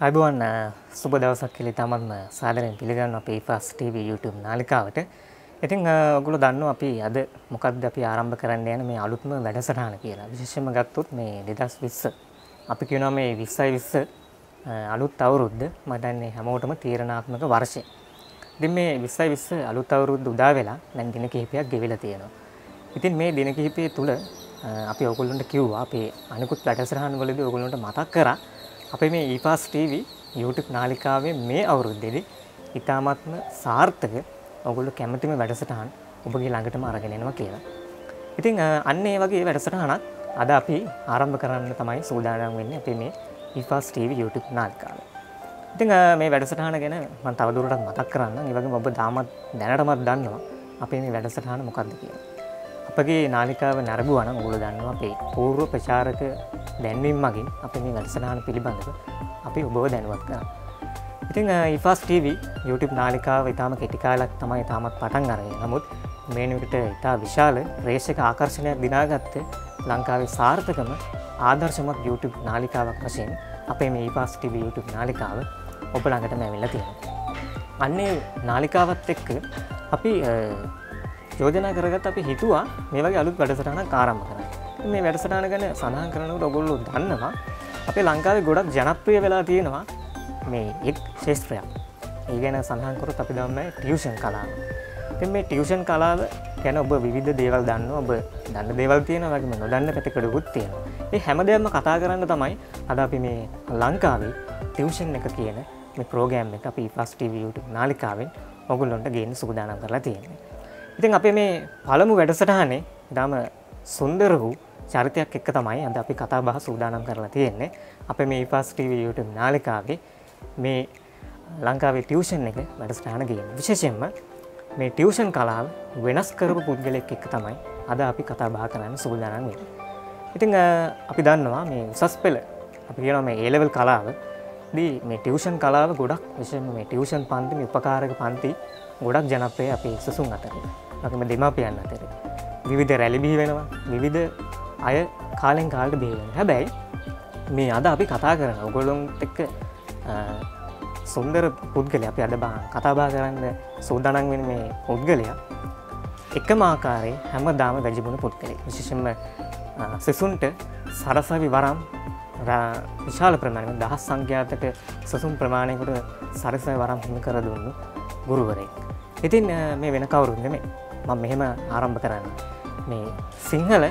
අයිබෝන් සුබ දවසක් කියලා තමන්ම සාදරයෙන් පිළිගන්නවා අපේ ෆාස් TV YouTube නාලිකාවට. ඉතින් ඔයගොල්ලෝ දන්නවා අපි අද මොකක්ද අපි ආරම්භ කරන්න යන මේ අලුත්ම වැඩසටහන කියලා. විශේෂයෙන්ම ගත්තොත් මේ 2020 අපි කියනවා මේ 2020 අලුත් අවුරුද්ද මම දන්නේ හැමෝටම තීරණාත්මක වර්ෂය. ඉතින් මේ 2020 අලුත් අවුරුද්ද උදා වෙලා දැන් දින කිහිපයක් ගෙවිලා තියෙනවා. ඉතින් මේ දින කිහිපය තුල අපි ඔයගොල්ලන්ට කිව්වා අපේ අනිකුත් වැඩසටහන් වලදී ඔයගොල්ලන්ට මතක් කරා අපේ මේ ඊපාස් TV YouTube නාලිකාවේ මේ අවුරුද්දේදී ඉතාමත්ම සාර්ථක ඔයගොල්ලෝ කැමතිම වැඩසටහන් ඔබගේ ළඟටම අරගෙන එනවා කියලා. ඉතින් අන්න ඒ වගේ වැඩසටහනක් අද අපි ආරම්භ කරන්න තමයි සූදානම් වෙන්නේ අපේ මේ ඊපාස් TV YouTube නාලිකාවේ. ඉතින් මේ වැඩසටහන ගැන මම තවදුරටත් මතක් කරන්නම්. ඒ වගේම ඔබ දැනටමත් දන්නවා අපේ මේ වැඩසටහන මොකක්ද කියලා. අපගේ නාලිකාව නැරඹුවා නම් ඔයගොල්ලෝ දන්නවා අපේ පූර්ව ප්‍රචාරක දැන්වීම මගින් අපි මේ වැඩසටහන පිළිබඳව අපි ඔබව දැනුවත් කරා. ඉතින් ඊපාස් TV YouTube නාලිකාව ඊටාම කෙටි කාලයක් තමයි තාමත් පටන් අරගෙන. නමුත් මේ නිවිට ඉතා විශාල ප්‍රේක්ෂක ආකර්ෂණයක් දිනාගත්ත ලංකාවේ සාර්ථකම ආදර්ශමත් YouTube නාලිකාවක් වශයෙන් අපේ මේ ඊපාස් TV YouTube නාලිකාව ඔබ ළඟටම ඇවිල්ලා තියෙනවා. අන්නේ නාලිකාවත් එක්ක අපි යෝජනා කරගත්ත අපි හිතුවා මේ වගේ අලුත් වැඩසටහනක් ආරම්භ කරන්න. මේ වැඩසටහන ගැන සඳහන් කරනකොට ඔයගොල්ලෝ දන්නවා අපේ ලංකාවේ ගොඩක් ජනප්‍රිය වෙලා තියෙනවා මේ එක් ශාස්ත්‍රයක්. ඒ ගැන සඳහන් කරොත් අපි දන්නේ ටියුෂන් කලාව. ඉතින් මේ ටියුෂන් කලාව ගැන ඔබ විවිධ දේවල් දන්නවා. ඔබ දන්න දේවල් තියෙනවා වගේම නොදන්න පැතිකඩකුත් තියෙනවා. මේ හැම දෙයක්ම කතා කරන්න තමයි අද අපි මේ ලංකාවේ ටියුෂන් එක කියන මේ ප්‍රෝග්‍රෑම් එක අපි ඊපාස් TV YouTube නාලිකාවෙන් ඔයගොල්ලන්ට ගේන්න සූදානම් කරලා තියෙනවා. ඉතින් අපේ මේ පළමු වැඩසටහනේ ඊටම සුන්දර වූ චරිතයක් එක්ක තමයි අද අපි කතා බහ සූදානම් කරලා තියෙන්නේ. අපේ මේ ඊපාස් TV YouTube නාලිකාවේ මේ ලංකාවේ ටියුෂන් එක වැඩසටහන ගේන්නේ. විශේෂයෙන්ම මේ ටියුෂන් කලාව වෙනස් කරපු පුද්ගලෙක් එක්ක තමයි අද අපි කතා බහ කරන්න සූදානම් වෙන්නේ. ඉතින් අපි දන්නවා මේ උසස් පෙළ අපි කියනවා මේ A level කලාවදී මේ ටියුෂන් කලාව ගොඩක් විශේෂයෙන්ම මේ ටියුෂන් පන්ති මේ උපකාරක පන්ති ගොඩක් ජනප්‍රිය අපේ සුසුන් අතර. වගේම දෙමාපියන් අතර. විවිධ රැලි බිහි වෙනවා. විවිධ අය කාලෙන් කාලට බිහි වෙනවා. හැබැයි මේ අද අපි කතා කරන ඔයගොල්ලොන්ට එක්ක සුන්දර පුද්ගලයා අපි අද කතා බහ කරන්න සූදානම් වෙන මේ පුද්ගලයා එකම ආකාරයේ හැමදාම වැජිබුණු පුද්ගලෙක්. විශේෂයෙන්ම සසුන්ට සරසවි වරම් විශාල ප්‍රමාණයක් දහස් සංඛ්‍යාතක සසුන් ප්‍රමාණයකට සරසවි වරම් හිමි කර දුන්නු ගුරුවරයෙක්. ඉතින් මේ වෙන කවුරුත් නෙමෙයි. මම මෙහෙම ආරම්භ කරන්නේ. මේ සිංහල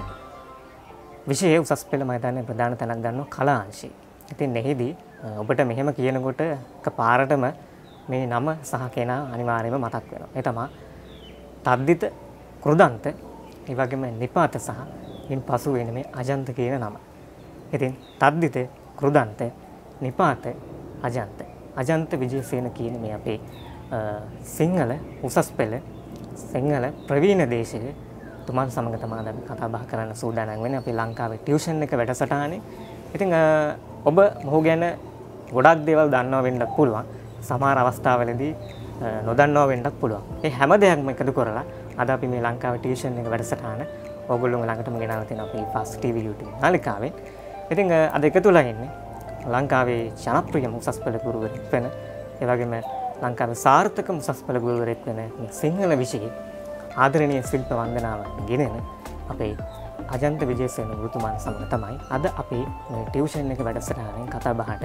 විෂය උසස් පෙළ මම හිතන්නේ ප්‍රධාන තැනක් ගන්නවා කලා අංශය. ඉතින් එහිදී ඔබට මෙහෙම කියනකොට එකපාරටම මේ නම සහ කෙනා අනිවාර්යයෙන්ම මතක් වෙනවා. ඒ තමයි තද්දිත කෘදන්ත, ඒ වගේම නිපාත සහ ඉන් පසු වෙන මේ අජන්ත කියන නම. ඉතින් තද්දිත කෘදන්ත, නිපාත, අජන්ත. අජන්ත විජේසේන කියන මේ අපේ සිංහල උසස් පෙළ සිංහල ප්‍රවීණ දේශයේ තුමන් සමග තමයි අපි කතා බහ කරන්න සූදානම් වෙන්නේ අපේ ලංකාවේ ටියුෂන් එක වැඩසටහනේ. ඉතින් ඔබ මොහු ගැන ගොඩක් දේවල් දන්නවා වෙන්නත් පුළුවන්. සමහර අවස්ථාවලදී නොදන්නවා වෙන්නත් පුළුවන්. ඒ හැම දෙයක්ම එකතු කරලා අද අපි මේ ලංකාවේ ටියුෂන් එක වැඩසටහන ඔයගොල්ලෝ ළඟටම ගෙනල්ලා තියෙනවා අපේ ෆාස් TV YouTube නාලිකාවෙන්. ඉතින් අද එකතුලා ඉන්නේ ලංකාවේ ජනප්‍රියම උසස් පෙළ ගුරුවරයෙක් වෙන ඒ වගේම ලංකාවේ සාර්ථකම උසස් පෙළ ගුරුවරයෙක් වෙන සිංහල විෂයේ ආදරණීය ශිල්ප වන්දනාවක් ගෙනෙන අපේ අජන්ත විජේසේන ගුරුතුමන් සමග තමයි අද අපි මේ ටියුෂන් එක වැඩසටහනෙන් කතා බහට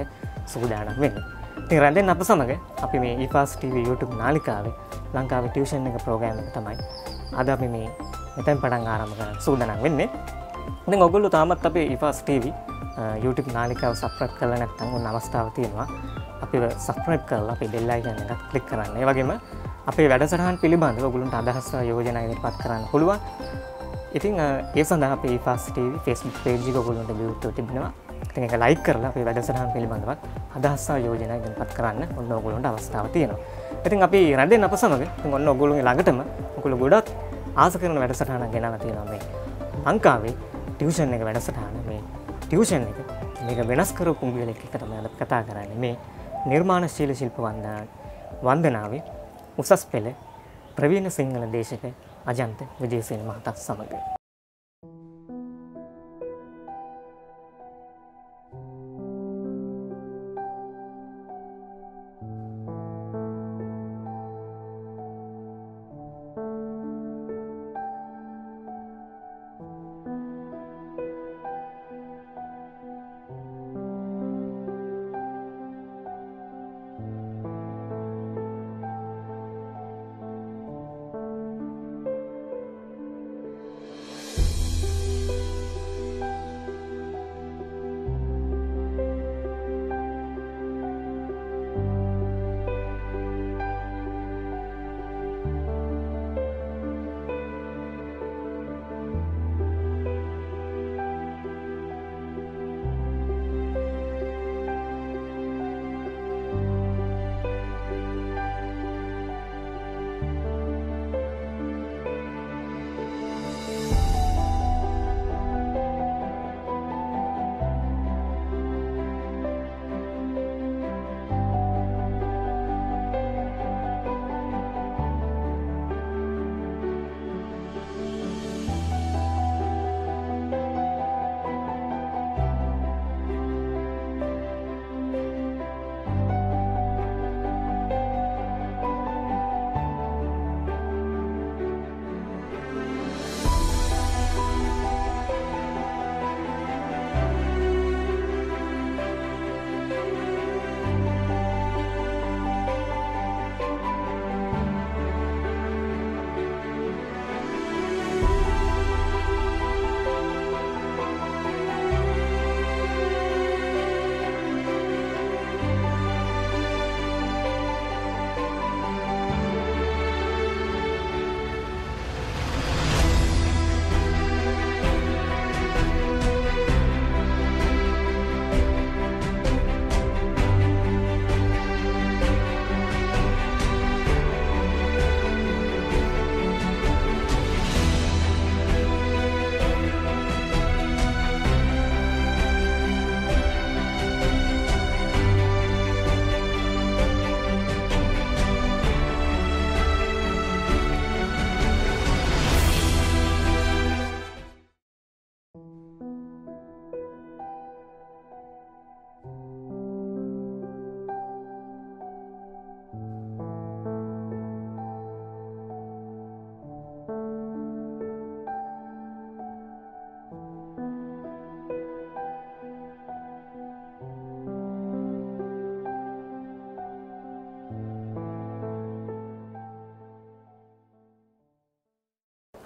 සූදානම් වෙන්නේ. ඉතින් රැඳෙන්න අප සමග අපි මේ ඊපාස් TV YouTube නාලිකාවේ ලංකාවේ ටියුෂන් එක ප්‍රෝග්‍රෑම් එක තමයි අද අපි මේ මෙතෙන් පටන් ආරම්භ කරන්න සූදානම් වෙන්නේ. ඉතින් ඔයගොල්ලෝ තාමත් අපේ ඊපාස් TV YouTube නාලිකාව සබ්ස්ක්‍රයිබ් කරලා නැත්නම් ඔන්න අවස්ථාව තියෙනවා. අපිව සබ්ස්ක්‍රයිබ් කරලා අපේ බෙල් අයිකන් එකත් ක්ලික් කරන්න. ඒ වගේම අපේ වැඩසටහන් පිළිබඳව ඔයගොල්ලන්ට අදහස් යෝජනා ඉදිරිපත් කරන්න පුළුවන්. ඉතින් ඒ සඳහා අපේ ඊපාස් TV Facebook page එක ඔයගොල්ලන්ට විවෘතව තිබෙනවා. ඉතින් ඒක ලයික් කරලා අපේ වැඩසටහන් පිළිබඳව අදහස් යෝජනා ඉදිරිපත් කරන්න ඔන්න ඔයගොල්ලන්ට අවස්ථාව තියෙනවා. ඉතින් අපි රැඳෙන්න අප සමග ඉතින් ඔන්න ඔයගොල්ලෝගේ ළඟටම ඔයගොල්ලෝ ගොඩක් ආස කරන වැඩසටහනක් ගෙනලා තියෙනවා මේ ලංකාවේ ටියුෂන් එක වැඩසටහන. මේ ටියුෂන් එක මේක වෙනස් කරපු පුද්ගලෙක් එක්ක තමයි අද කතා කරන්නේ. මේ නිර්මාණශීල ශිල්ප වන්දනාවේ උසස් පෙළ ප්‍රවීණ සිංහල දේශක අජන්ත විජේසේන මහතා සමග.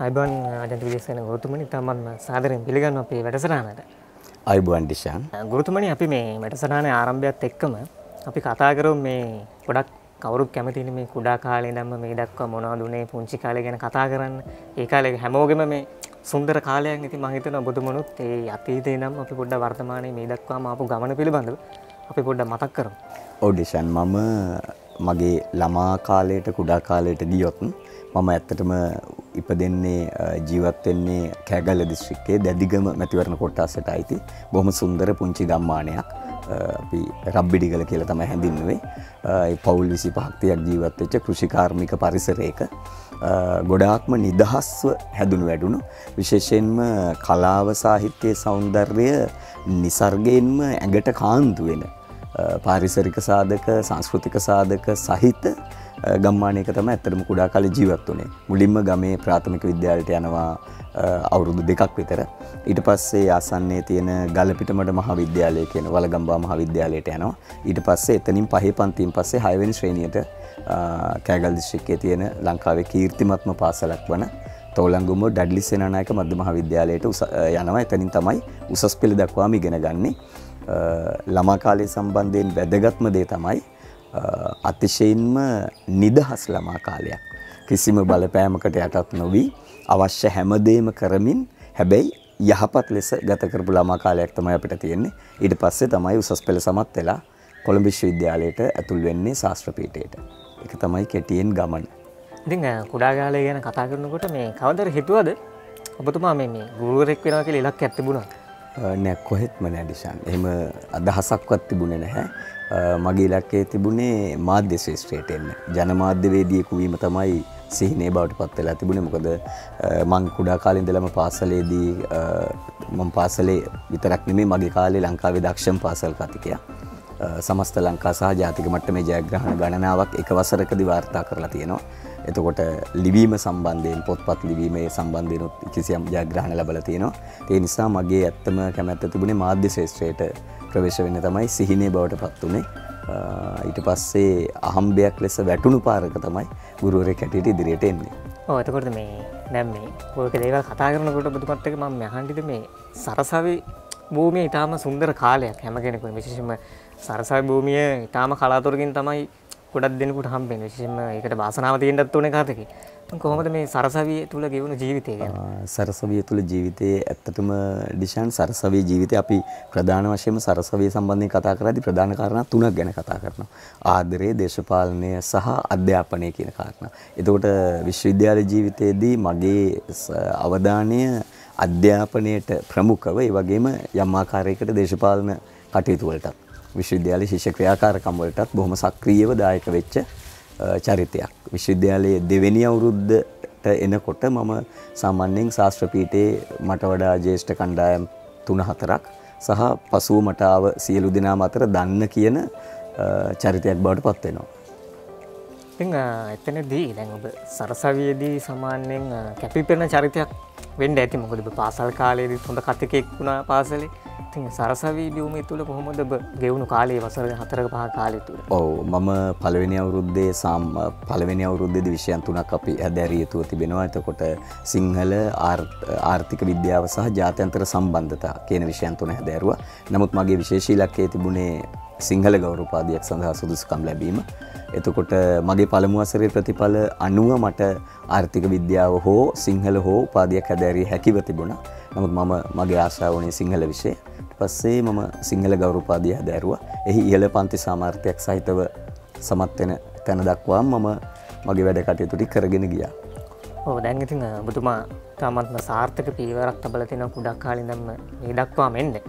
අයිබෝන් අජන්ත විදේශන ගෞතමනි තමන් සාදරයෙන් පිළිගන්නවා අපේ වැඩසටහනට. අයිබෝන් ඩිෂාන්. ගෞතමනි අපි මේ වැඩසටහනේ ආරම්භයත් එක්කම අපි කතා කරමු මේ ගොඩක් කවුරුත් කැමතිනේ මේ කුඩා කාලේ ඉඳන්ම මේ දක්වා මොනවද උනේ පුංචි කාලේ ගැන කතා කරන්න. ඒ කාලේ හැමෝගෙම මේ සුන්දර කාලයක්. ඉතින් මම හිතනවා ඔබතුමනුත් ඒ අතීතේ ඉඳන් අපි පොඩ්ඩක් වර්තමානයේ මේ දක්වාම ආපු ගමන පිළිබඳව අපි පොඩ්ඩක් මතක් කරමු. ඔව් ඩිෂාන්, මම මගේ ළමා කාලයට කුඩා කාලයට ගියොත් මම ඇත්තටම ඉපදෙන්නේ ජීවත් වෙන්නේ කෑගල්ල දිස්ත්‍රික්කයේ දැඩිගම මැතිවරණ කොට්ටාසයට අයිති බොහොම සුන්දර පුංචි ගම්මානයක්. අපි රබ්බිඩිගල කියලා තමයි හැඳින්වුවේ. ඒ පවුල් 25ක් 30ක් ජීවත් වෙච්ච කෘෂිකාර්මික පරිසරයක ගොඩාක්ම නිදහස්ව හැදුණු වැඩුණු, විශේෂයෙන්ම කලාව සාහිත්‍ය සෞන්දර්ය නිසර්ගයෙන්ම ඇඟට කාන්දු වෙන පාරිසරික සාධක සංස්කෘතික සාධක සහිත ගම්මානයක තමයි ඇත්තටම කුඩා කාලේ ජීවත් වුණේ. මුලින්ම ගමේ ප්‍රාථමික විද්‍යාලයට යනවා අවුරුදු 2ක් විතර. ඊට පස්සේ ආසන්නයේ තියෙන ගලපිටමඩ මහාවිද්‍යාලය කියන වලගම්බා මහාවිද්‍යාලයට යනවා. ඊට පස්සේ එතනින් පහේ පන්තියෙන් පස්සේ 6 වෙනි ශ්‍රේණියට කෑගල් දිස්ත්‍රික්කයේ තියෙන ලංකාවේ කීර්තිමත්ම පාසලක් වන තෝලංගුම ඩඩ්ලි සේනානායක මධ්‍ය මහාවිද්‍යාලයට යනවා. එතනින් තමයි උසස් පෙළ දක්වාම ඉගෙන ගන්නේ. ළමා කාලයේ සම්බන්ධයෙන් වැදගත්ම දේ තමයි අතිශයින්ම නිදහස් ළමා කාලයක්. කිසිම බලපෑමකට යටත් නොවි අවශ්‍ය හැමදේම කරමින් හැබැයි යහපත් ලෙස ගත කරපු ළමා කාලයක් තමයි අපිට තියෙන්නේ. ඊට පස්සේ තමයි උසස් පෙළ සමත් වෙලා කොළඹ විශ්වවිද්‍යාලයට ඇතුල් වෙන්නේ ශාස්ත්‍ර පීඨයට. ඒක තමයි කෙටියෙන් ගමන. ඉතින් කුඩා කාලේ ගැන කතා කරනකොට මේ කවදාද හිතුවද ඔබතුමා මේ ගුරුවරයෙක් වෙනවා කියලා ඉලක්කයක් තිබුණා? නෑ, කොහෙත්ම නෑ ඩිෂාන්. එහෙම අදහසක්වත් තිබුණේ නැහැ. මගේ ඉලක්කය තිබුණේ මාධ්‍ය ශාස්ත්‍රයට එන්න. ජනමාධ්‍යවේදියෙකු වීම තමයි සිහිනේ බවට පත් වෙලා තිබුණේ. මොකද මං කුඩා කාලේ ඉඳලම පාසලේදී මම පාසලේ විතරක් නෙමෙයි මගේ කාලේ ලංකාවේ දක්ෂම පාසල් කතිකයා. සමස්ත ලංකා සහ ජාතික මට්ටමේ ජයග්‍රහණ ගණනාවක් එක වසරකදී වාර්තා කරලා තියෙනවා. එතකොට ලිවීම සම්බන්ධයෙන් පොත්පත් ලිවීමේ සම්බන්ධයෙන් කිසියම් ජයග්‍රහණ ලැබලා තියෙනවා. ඒ නිසා මගේ ඇත්තම කැමැත්ත තිබුණේ මාධ්‍ය ශාස්ත්‍රයට ප්‍රවේශ වෙන්න තමයි සිහිනේ බවට පත් උනේ. ඊට පස්සේ අහම්බයක් ලෙස වැටුණු පාරක තමයි ගුරුවරයෙක් හැටියට ඉදිරියට එන්නේ. ඔව්, එතකොට මේ දැන් මේ ඔයක දේවල් කතා කරනකොට ඔබතුමත් එක්ක මම අහන්නේ මේ සරසවි භූමිය ඊටාම සුන්දර කාලයක් හැම කෙනෙකුම. විශේෂයෙන්ම සරසවි භූමිය ඊටාම කලාතුරකින් තමයි ගොඩක් දෙනෙකුට හම්බෙන්නේ. විශේෂයෙන්ම ඒකට වාසනාව තියෙන්නත් ඕනේ කාටකේ. කොහොමද මේ සරසවිය තුල ගෙවුණු ජීවිතය ගැන? සරසවිය තුල ජීවිතයේ ඇත්තටම ඩිෂාන් සරසවිය ජීවිතය අපි ප්‍රධාන වශයෙන්ම සරසවිය සම්බන්ධයෙන් කතා කරද්දී ප්‍රධාන කාරණා තුනක් ගැන කතා කරනවා. ආදරය, දේශපාලනය සහ අධ්‍යාපනය කියන කාරණා. එතකොට විශ්වවිද්‍යාල ජීවිතයේදී මගේ අවධානය අධ්‍යාපනයට ප්‍රමුඛව, ඒ වගේම යම් ආකාරයකට දේශපාලන කටයුතු වලටත් විශ්වවිද්‍යාලයේ ශිෂ්‍ය ක්‍රියාකාරකම් වලටත් බොහොම සක්‍රීයව දායක වෙච්ච චරිතයක්. විශ්වවිද්‍යාලයේ දෙවෙනි අවුරුද්දට එනකොට මම සාමාන්‍යයෙන් ශාස්ත්‍ර පීඨයේ මට වඩා ජ්‍යෙෂ්ඨ කණ්ඩායම් 3-4ක් සහ පසුව මට ආව සියලු දෙනාම අතර දන්න කියන චරිතයක් බවට පත් වෙනවා. ඉතින් එතනදී දැන් ඔබ සරසවියේදී සාමාන්‍යයෙන් කැපිපෙනෙන චරිතයක් වෙන්න ඇති. මොකද ඔබ පාසල් කාලේදී හොඳ කතිකෙක් වුණා පාසලේ. ඉතින් සරසවි භූමිය තුල කොහොමද ඔබ ගෙවුණු කාලේ වසර 4-5 කාලය තුල? ඔව්, මම පළවෙනි අවුරුද්දේදී විෂයන් 3ක් අපි හැදෑරිය යුතුව තිබෙනවා. එතකොට සිංහල, ආර්ථික විද්‍යාව සහ ජාත්‍යන්තර සම්බන්ධතා කියන විෂයන් 3 හැදෑරුවා. නමුත් මගේ විශේෂ ඉලක්කය තිබුණේ සිංහල ගෞරව උපාධියක් සඳහා සුදුසුකම් ලැබීම. එතකොට මගේ පළමු වසරේ ප්‍රතිඵල අනුව මට ආර්ථික විද්‍යාව හෝ සිංහල හෝ උපාධියක් හැදෑරිය හැකිව තිබුණා. නමුත් මගේ ආශාව වුණේ සිංහල විෂය. පස්සේ මම සිංහල ගෞරව උපාධිය හැදෑරුවා. එහි ඉහළ පන්ති සාමර්ථ්‍යයක් සහිතව සමත් වෙන තැන දක්වා මම මගේ වැඩ කටයුතු ටික කරගෙන ගියා. ඔව්, දැන් ඉතින් ඔබතුමා තාමත්ම සාර්ථක පියවරක් තබලා තිනවා කුඩා කාලේ ඉඳන්ම මේ දක්වාම එන්නේ.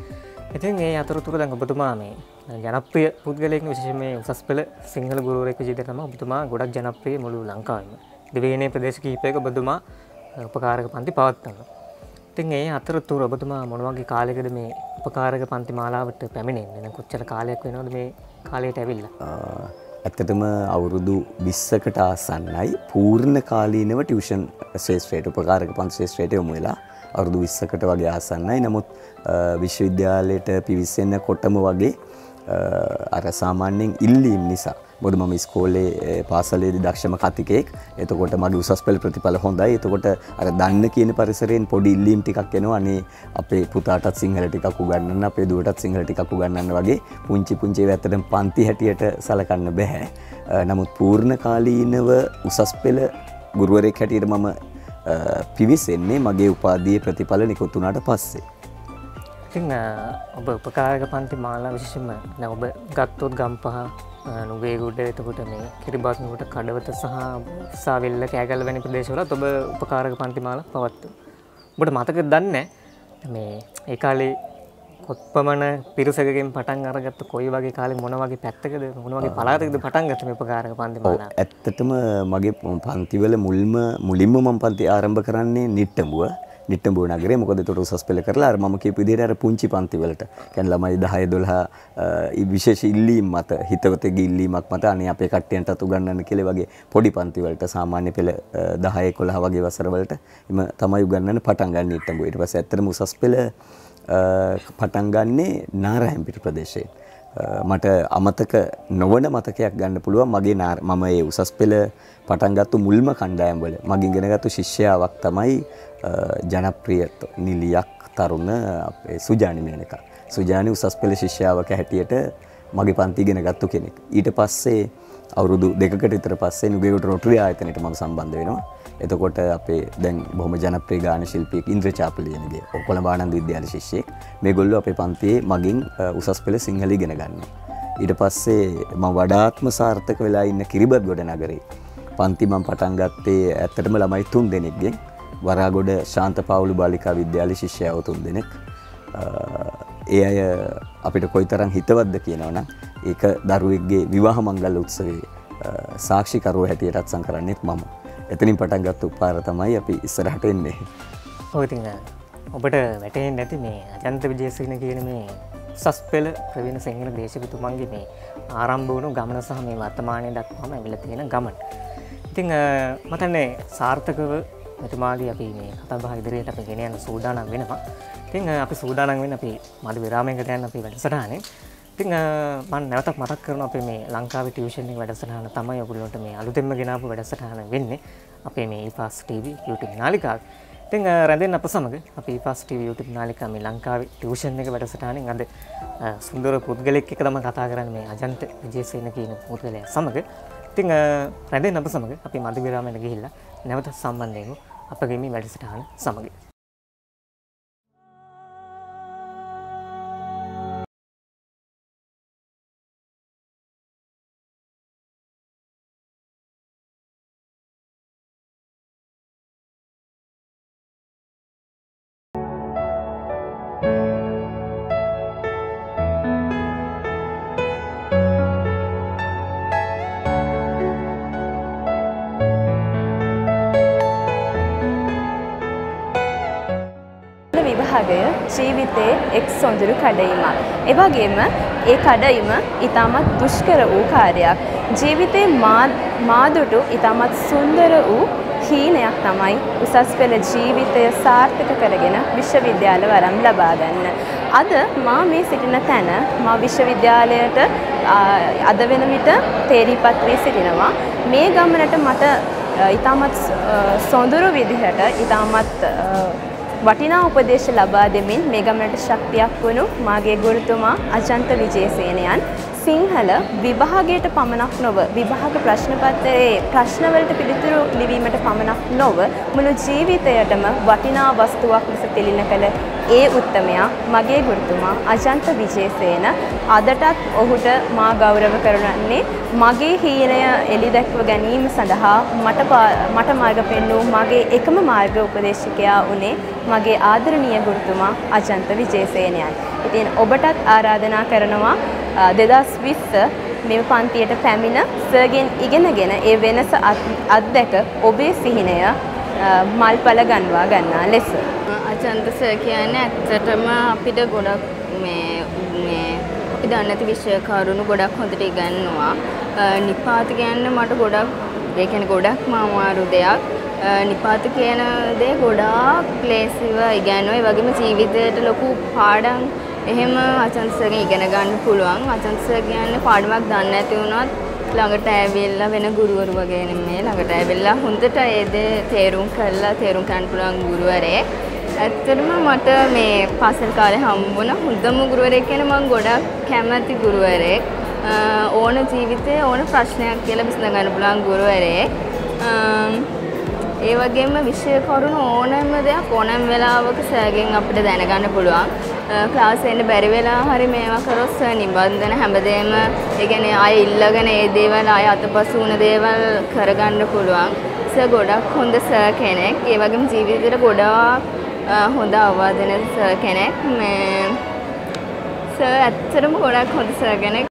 ඉතින් ඒ අතරතුර දැන් ඔබතුමා මේ ජනප්‍රිය පුද්ගලයෙක්, විශේෂයෙන් මේ උසස් පෙළ සිංහල ගුරුවරයෙක් විදිහට තමයි ඔබතුමා ගොඩක් ජනප්‍රිය මුළු ලංකාවෙම. දෙවේනේ ප්‍රදේශ කිහිපයක ඔබතුමා උපකාරක පන්ති පවත්වනවා. ඉතින් ඒ අතරතුර ඔබතුමා මොන වගේ කාලයකද මේ උපකාරක පන්ති මාලාවට පැමිණෙන්නේ? දැන් කොච්චර කාලයක් වෙනවද මේ කාලයට ඇවිල්ලා? ඇත්තටම අවුරුදු 20කට ආසන්නයි පූර්ණ කාලීනව ටියුෂන් ශාස්ත්‍රයට උපකාරක පන්ති ශාස්ත්‍රයට යොමු වෙලා අවුරුදු 20කට වගේ ආසන්නයි. නමුත් විශ්වවිද්‍යාලයට පිවිසෙනකොටම වගේ අර සාමාන්‍යයෙන් ඉල්ලීම් නිසා මොකද මම ඉස්කෝලේ පාසලේදී දක්ෂම කතිකෙක්. එතකොට මගේ උසස් පෙළ ප්‍රතිඵල හොඳයි. එතකොට අර දන්න කියන පරිසරයෙන් පොඩි ඉල්ලීම් ටිකක් එනවා. අනේ අපේ පුතාටත් සිංහල ටිකක් උගන්වන්න, අපේ දුවටත් සිංහල ටිකක් උගන්වන්න වගේ පුංචි පුංචි ඒවා ඇත්තටම පන්ති හැටියට සලකන්න බෑ. නමුත් පූර්ණ කාලීනව උසස් පෙළ ගුරුවරයෙක් හැටියට මම පිවිසෙන්නේ මගේ උපාධියේ ප්‍රතිඵල නිකුත් වුණාට පස්සේ. ඉතින් ඔබ උපකාරක පන්ති මාලා විශේෂයෙන්ම දැන් ඔබ ගත්තොත් ගම්පහ නුගේගොඩ එතකොට මේ කිරිබත්නුවර කඩවත සහ උසාවිල්ල කෑගල්ල වැනි ප්‍රදේශවලත් ඔබ උපකාරක පන්ති මාලා පවත්වනවා. ඔබට මතකද දන්නේ මේ ඒ කාලේ කොත්පමණ පිරිසකගෙන් පටන් අරගත්ත කොයි වගේ කාලේ මොන වගේ පැත්තකද මොන වගේ පළාතකද පටන් ගත්තේ මේ උපකාරක පන්ති මාලා? ඇත්තටම මගේ පන්තිවල මුලින්ම මම පන්ති ආරම්භ කරන්නේ නිට්ටඹුව නගරේ. මොකද ඒකට උසස් පෙළ කරලා අර මම කියපු විදිහට අර පුංචි පන්ති වලට කියන්නේ ළමයි 10 12 විශේෂ ඉල්ලීම් මත හිතවතේ ඉල්ලීමක් මත අනේ අපේ කට්ටියන්ටත් උගන්වන්න කියලා වගේ පොඩි පන්ති වලට සාමාන්‍ය පෙළ 10 11 වගේ වසර වලට එම තමයි උගන්වන්න පටන් ගන්න නිට්ටඹුව. ඊට පස්සේ ඇත්තටම උසස් පෙළ පටන් ගන්නේ නාරයන්පිට ප්‍රදේශයේ. මට අමතක නොවන මතකයක් ගන්න පුළුවන් මගේ මම ඒ උසස් පෙළ පටන් ගත්ත මුල්ම කණ්ඩායම් වල මගින් ඉගෙනගත්තු ශිෂ්‍යාවක් තමයි ජනප්‍රිය නිලියක් තරුණ අපේ සුජානි මේනක. සුජානි උසස් පෙළ ශිෂ්‍යාවක හැටියට මගේ පන්ති ඉගෙන ගත්තු කෙනෙක්. ඊට පස්සේ අවුරුදු 2කට විතර පස්සේ නුගේගොඩ රොටරි ආයතනයට මම සම්බන්ධ වෙනවා. එතකොට අපේ දැන් බොහොම ජනප්‍රිය ගාන ශිල්පියෙක් ඉන්ද්‍රචාපලියනගේ කොළඹ ආනන්ද විද්‍යාල ශිෂ්‍යෙක්. මේගොල්ලෝ අපේ පන්තියේ මගින් උසස් පෙළ සිංහල ඉගෙන ගන්නවා. ඊට පස්සේ මම වඩාත්ම සාර්ථක වෙලා ඉන්න කිරිබත්ගොඩ නගරේ පන්ති මම පටන් ගත්තේ ඇත්තටම ළමයි 3 දෙනෙක්ගෙන්. වරාගොඩ ශාන්ත පාවුලු බාලිකා විද්‍යාලයේ ශිෂ්‍යයව 3 දෙනෙක්. ඒ අය අපිට කොයිතරම් හිතවත්ද කියනවනම් ඒක දරුවෙක්ගේ විවාහ මංගල උත්සවයේ සාක්ෂිකරුවෝ හැටියට අත්සන් කරන්නේත් මම. එතනින් පටන් ගත්ත උපාර තමයි අපි ඉස්සරහට එන්නේ. ඔව් ඉතින් ඔබට වැටහෙන්නේ නැති මේ අජන්ත විජේසේන කියන මේ උසස් පෙළ ප්‍රවීණ සිංහල දේශකතුමන්ගේ මේ ආරම්භ වුණු ගමන සහ මේ වර්තමානයේ දක්වාම ඇවිල්ලා තියෙන ගමන. ඉතින් මට හිතන්නේ සාර්ථකව මෙතුමාගේ අපි මේ කතා බහ ඉදිරියට අපි ගෙන යන සූදානම් වෙනවා. ඉතින් අපි සූදානම් වෙන්නේ අපි මඩ විරාමයකට යන අපි වැඩසටහනේ. ඉතින් මම නැවතත් මතක් කරනවා අපේ මේ ලංකාවේ ටියුෂන් එක වැඩසටහන තමයි ඔයගොල්ලන්ට මේ අලුතෙන්ම ගෙනාවු වැඩසටහන වෙන්නේ. අපේ මේ ඊපාස් TV YouTube නාලිකාවේ. ඉතින් රැඳෙන්න අප සමග අපි ඊපාස් TV YouTube නාලිකාව මේ ලංකාවේ ටියුෂන් එක වැඩසටහනෙන් අද සුන්දර පුද්ගලෙක් එක්ක තමයි කතා කරන්නේ මේ අජන්ත විජේසේන කියන පුද්ගලයා සමග. ඉතින් රැඳෙන්න අප සමග අපි මඩ විරාමයට ගිහිල්ලා නැවත සම්බන්ධ වෙමු අපගේ මේ වැඩසටහන සමග. විභාගය ජීවිතයේ එක් සොඳුරු කඩයිමක්. ඒ වගේම ඒ කඩයිම ඊටමත් දුෂ්කර වූ කාර්යයක්. ජීවිතේ මාදුටු ඊටමත් සුන්දර වූ හීනයක් තමයි උසස් පෙළ ජීවිතය සාර්ථක කරගෙන විශ්වවිද්‍යාල වරම් ලබා ගන්න. අද මා මේ සිටින තැන මා විශ්වවිද්‍යාලයට අද වෙන විට තේරීපත් වී සිටිනවා. මේ ගමනට මට ඊටමත් සොඳුරු විදිහට ඊටමත් වටිනා උපදේශ ලබා දෙමින් මේ ගමනට ශක්තියක් වුණු මාගේ ගුරුතුමා අජන්ත විජේසේනයන් සිංහල විභාගයට පමණක් නොව විභාග ප්‍රශ්න පත්‍රයේ ප්‍රශ්නවලට පිළිතුරු ලිවීමට පමණක් නොව මුළු ජීවිතයටම වටිනා වස්තුවක් ලෙස තිළින කළ ඒ උත්තමයා මගේ ගුරුතුමා අජන්ත විජේසේන. අදටත් ඔහුට මා ගෞරව කරන්නේ මගේ හීනය එළිදැක්ව ගැනීම සඳහා මට මාර්ග පෙන්වූ මගේ එකම මාර්ග උපදේශකයා වුණේ මගේ ආදරණීය ගුරුතුමා අජන්ත විජේසේනයන්. ඉතින් ඔබටත් ආරාධනා කරනවා 2020 මෙම පන්තියට පැමිණ සර්ගෙන් ඉගෙනගෙන ඒ වෙනස අත්දැක ඔබේ සිහිනය මල්පල ගන්වා ගන්නා ලෙස. අජන්ත සර් කියන්නේ ඇත්තටම අපිට ගොඩක් අපි දන්නේ නැති විෂය කරුණු ගොඩක් හොඳට ඉගන්වනවා. නිපාත කියන්නේ මට ගොඩක්ම අමාරු දෙයක්. නිපාත කියන දේ ගොඩාක් ක්ලේශිව ඉගන්වනවා. ඒ වගේම ජීවිතයට ලොකු පාඩම් එහෙම අජන්ත සර්ගෙන් ඉගෙන ගන්න පුළුවන්. අජන්ත සර් කියන්නේ පාඩමක් දන්නේ නැති වුණත් ළඟට ඇවිල්ලා වෙන ගුරුවරු වගේ නෙමෙයි ළඟට ඇවිල්ලා හොඳට ඒ දේ තේරුම් ගන්න පුළුවන් ගුරුවරයෙක්. ඇත්තටම මට මේ පාසල් කාලේ හම්බුණ හොඳම ගුරුවරයෙක් කියන මම ගොඩක් කැමති ගුරුවරයෙක්. ඕන ජීවිතේ ඕන ප්‍රශ්නයක් කියලා විසඳ ගන්න පුළුවන් ගුරුවරයෙක්. ඒ වගේම විෂය කරුණු ඕනෑම දෙයක් ඕනෑම වෙලාවක සර්ගෙන් අපිට දැනගන්න පුළුවන්. ක්ලාස් එන්න බැරි වෙලා හරි මේවා කරොත් සර් නිබන්ධන හැමදේම ඒ කියන්නේ ආයෙ ඉල්ලගෙන ඒ දේවල් ආයෙ අතපසු වුණ දේවල් කරගන්න පුළුවන්. සර් ගොඩක් හොඳ සර් කෙනෙක්. ඒ වගේම ජීවිතේට ගොඩාක් හොඳ අවවාද දෙන සර් කෙනෙක්. මේ සර් ඇත්තටම ගොඩක් හොඳ සර් කෙනෙක්.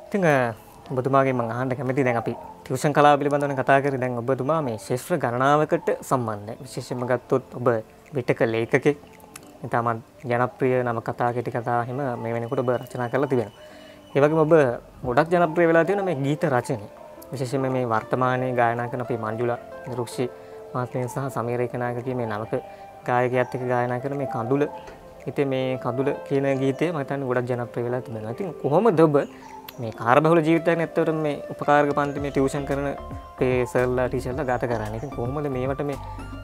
ඉතින් ඔබතුමාගේ මම අහන්න කැමතියි දැන් අපි ටියුෂන් කලාව පිළිබඳව කතා කරේ දැන් ඔබතුමා මේ ශාස්ත්‍ර ගණනාවකට සම්බන්ධයි විශේෂයෙන්ම ගත්තොත් ඔබ විටක ලේඛකෙක් ඉතාමත් ජනප්‍රිය නම කතා කෙටි කතා හිම මේ වෙනකොට ඔබ රචනා කරලා තිබෙනවා. ඒ වගේම ඔබ ගොඩක් ජනප්‍රිය වෙලා තියෙන මේ ගීත රචනය විශේෂයෙන්ම මේ වර්තමානයේ ගායනා කරන අපේ මංජුලා නිරුක්ෂි මහත්මිය සහ සමීර ඒකනායක කියන මේ නවක ගායකයාත් එක්ක ගායනා කරන මේ කඳුල ඉතින් මේ කඳුල කියන ගීතය මම හිතන්නේ ගොඩක් ජනප්‍රිය වෙලා තිබෙනවා. ඉතින් කොහොමද ඔබ මේ කාර්යබහුල ජීවිතයක් නැත්තට මේ උපකාරක පන්ති මේ ටියුෂන් කරන අපේ සර්ලා ටීචර්ලා ගත කරන්නේ. ඉතින් කොහොමද මේවට මේ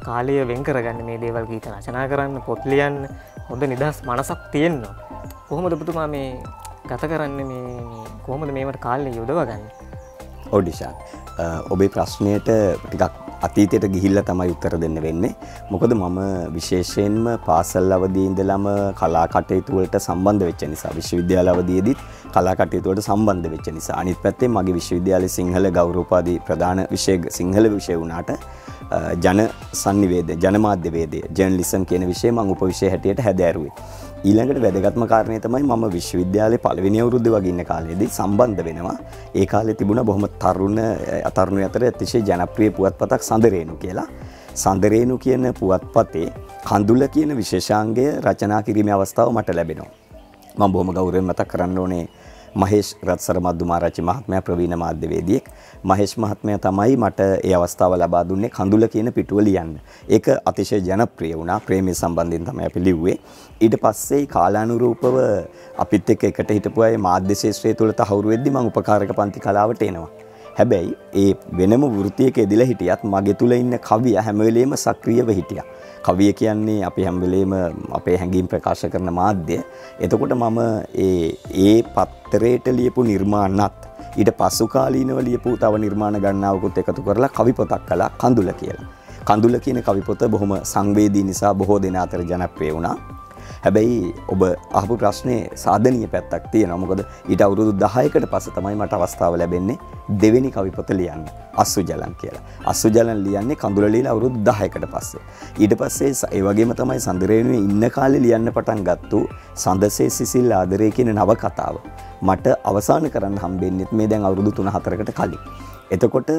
කාලය වෙන් කරගන්නේ මේ දේවල් ගීත රචනා කරන්න පොත් ලියන්න හොඳ නිදහස් මනසක් තියෙනවා. කොහොමද ඔබතුමා මේ ගත කරන්නේ මේ කොහොමද මේවට කාලය යොදවගන්නේ? ඔඩිෂාන් ඔබේ ප්‍රශ්නයට ටිකක් අතීතයට ගිහිල්ලා තමයි උත්තර දෙන්න වෙන්නේ. මොකද මම විශේෂයෙන්ම පාසල් අවදියේ ඉඳලම කලා කටයුතු වලට සම්බන්ධ වෙච්ච නිසා විශ්වවිද්‍යාල අවදියේදීත් කලා කටයුතු වලට සම්බන්ධ වෙච්ච නිසා අනිත් පැත්තේ මගේ විශ්වවිද්‍යාලයේ සිංහල ගෞරවෝපාධි ප්‍රධාන විෂය සිංහල විෂය වුණාට ජන සංනිවේදය ජනමාධ්‍ය වේදය ජර්නලිසම් කියන විෂය මම උපවිෂය හැටියට හැදෑරුවේ. ඊළඟට වැදගත්ම කාරණේ තමයි මම විශ්වවිද්‍යාලයේ පළවෙනි අවුරුද්දේ වගේ ඉන්න කාලේදී සම්බන්ධ වෙනවා. ඒ කාලේ තිබුණා බොහොම තරුණ අතර අතිශය ජනප්‍රිය පුවත්පතක් සඳරේණු කියලා. සඳරේණු කියන පුවත්පතේ කඳුල කියන විශේෂාංගය රචනා කිරීමේ අවස්ථාව මට ලැබෙනවා. මම බොහොම ගෞරවයෙන් මතක් කරන්න ඕනේ මහේෂ් රත්සර මද්දුමාරච්චි මහත්මයා ප්‍රවීණ මාධ්‍යවේදියෙක්. මහේෂ් මහත්මයා තමයි මට ඒ අවස්ථාව ලබා දුන්නේ කඳුල කියන පිටුව ලියන්න. ඒක අතිශය ජනප්‍රිය වුණා. ප්‍රේමයේ සම්බන්ධයෙන් තමයි අපි ලිව්වේ. ඊට පස්සේ කාලානුරූපව අපිත් එක්ක එකට හිටපු අය මාධ්‍ය ශාස්ත්‍රය තුළ තහවුරු වෙද්දි මම උපකාරක පන්ති කලාවට එනවා. හැබැයි ඒ වෙනම වෘත්තියක එදිලා හිටියත් මගේ තුල ඉන්න කවිය හැම වෙලෙම සක්‍රියව හිටියා. කවිය කියන්නේ අපි හැම වෙලෙම අපේ හැඟීම් ප්‍රකාශ කරන මාධ්‍ය. එතකොට මම ඒ පත්තරේට ලියපු නිර්මාණත් ඊට පසු කාලීනව ලියපු තව නිර්මාණ ගණනාවකුත් එකතු කරලා කවි පොතක් කළා කඳුල කියලා. කඳුල කියන කවි පොත බොහොම සංවේදී නිසා බොහෝ දෙනා අතර ජනප්‍රිය වුණා. හැබැයි ඔබ අහපු ප්‍රශ්නේ සාධනීය පැත්තක් තියෙනවා. මොකද ඊට අවුරුදු 10කට පස්සේ තමයි මට අවස්ථාව ලැබෙන්නේ දෙවෙනි කවි පොත ලියන්න. අස්සුජලන් කියලා. අස්සුජලන් ලියන්නේ කඳුල লীලා අවුරුදු 10කට පස්සේ. ඊට පස්සේ ඒ වගේම තමයි සඳරේණුවේ ඉන්න කාලේ ලියන්න පටන් ගත්තු සඳසේ සිසිල් ආදරේ කියන නවකතාව. මට අවසන් කරන්න හම්බෙන්නේ මේ දැන් අවුරුදු 3-4කට කලින්. එතකොට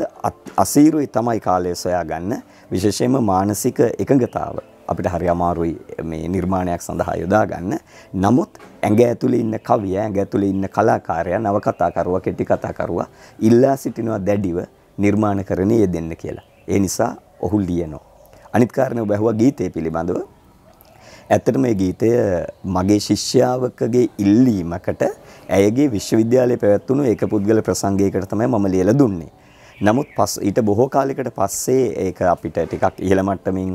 අසීරුයි තමයි කාලය සොයාගන්න. විශේෂයෙන්ම මානසික එකඟතාව අපිට හරි අමාරුයි මේ නිර්මාණයක් සඳහා යොදා ගන්න. නමුත් ඇඟ ඇතුලේ ඉන්න කවියා, ඇඟ ඇතුලේ ඉන්න කලාකාරයා, නවකතාකරුවා, කෙටි කතාකරුවා ඉල්ලා සිටිනවා දැඩිව නිර්මාණකරණයේ යෙදෙන්න කියලා. ඒ නිසා ඔහු ලියනවා. අනිත් කාරණේ ඔබ අහුවා ගීතය පිළිබඳව. ඇත්තටම මේ ගීතය මගේ ශිෂ්‍යාවකගේ ඉල්ලීමකට ඇයගේ විශ්වවිද්‍යාලයේ පැවැත්වුණු ඒක පුද්ගල ප්‍රසංගයකට තමයි මම ලියලා දුන්නේ. නමුත් ඊට බොහෝ කාලයකට පස්සේ ඒක අපිට ටිකක් ඉහළ මට්ටමින්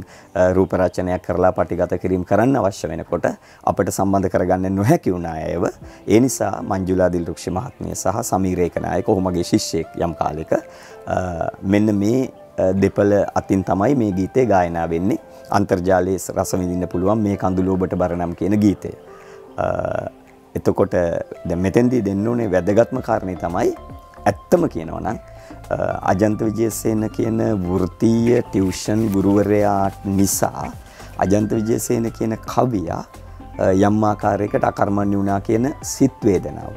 රූප රචනයක් කරලා පටිගත කිරීම කරන්න අවශ්‍ය වෙනකොට අපිට සම්බන්ධ කරගන්න නොහැකි වුණා අයව. ඒ නිසා මංජුලා දිල්රුක්ෂි මහත්මිය සහ සමීර ඒකනායක ඔහුමගේ ශිෂ්‍යෙක් යම් කාලයක මෙන්න මේ දෙපළ අතින් තමයි මේ ගීතේ ගායනා වෙන්නේ. අන්තර්ජාලයේ රස විඳින්න පුළුවන් මේ කඳුල ඔබට බරනම් කියන ගීතය. එතකොට දැන් මෙතෙන්දී දෙන්න ඕනේ වැදගත්ම කාරණේ තමයි ඇත්තම කියනවා නම් අජන්ත විජේසේන කියන වෘත්තීය ටියුෂන් ගුරුවරයා නිසා අජන්ත විජේසේන කියන කවියා යම් ආකාරයකට අකර්මණ්‍ය වුණා කියන සිත් වේදනාව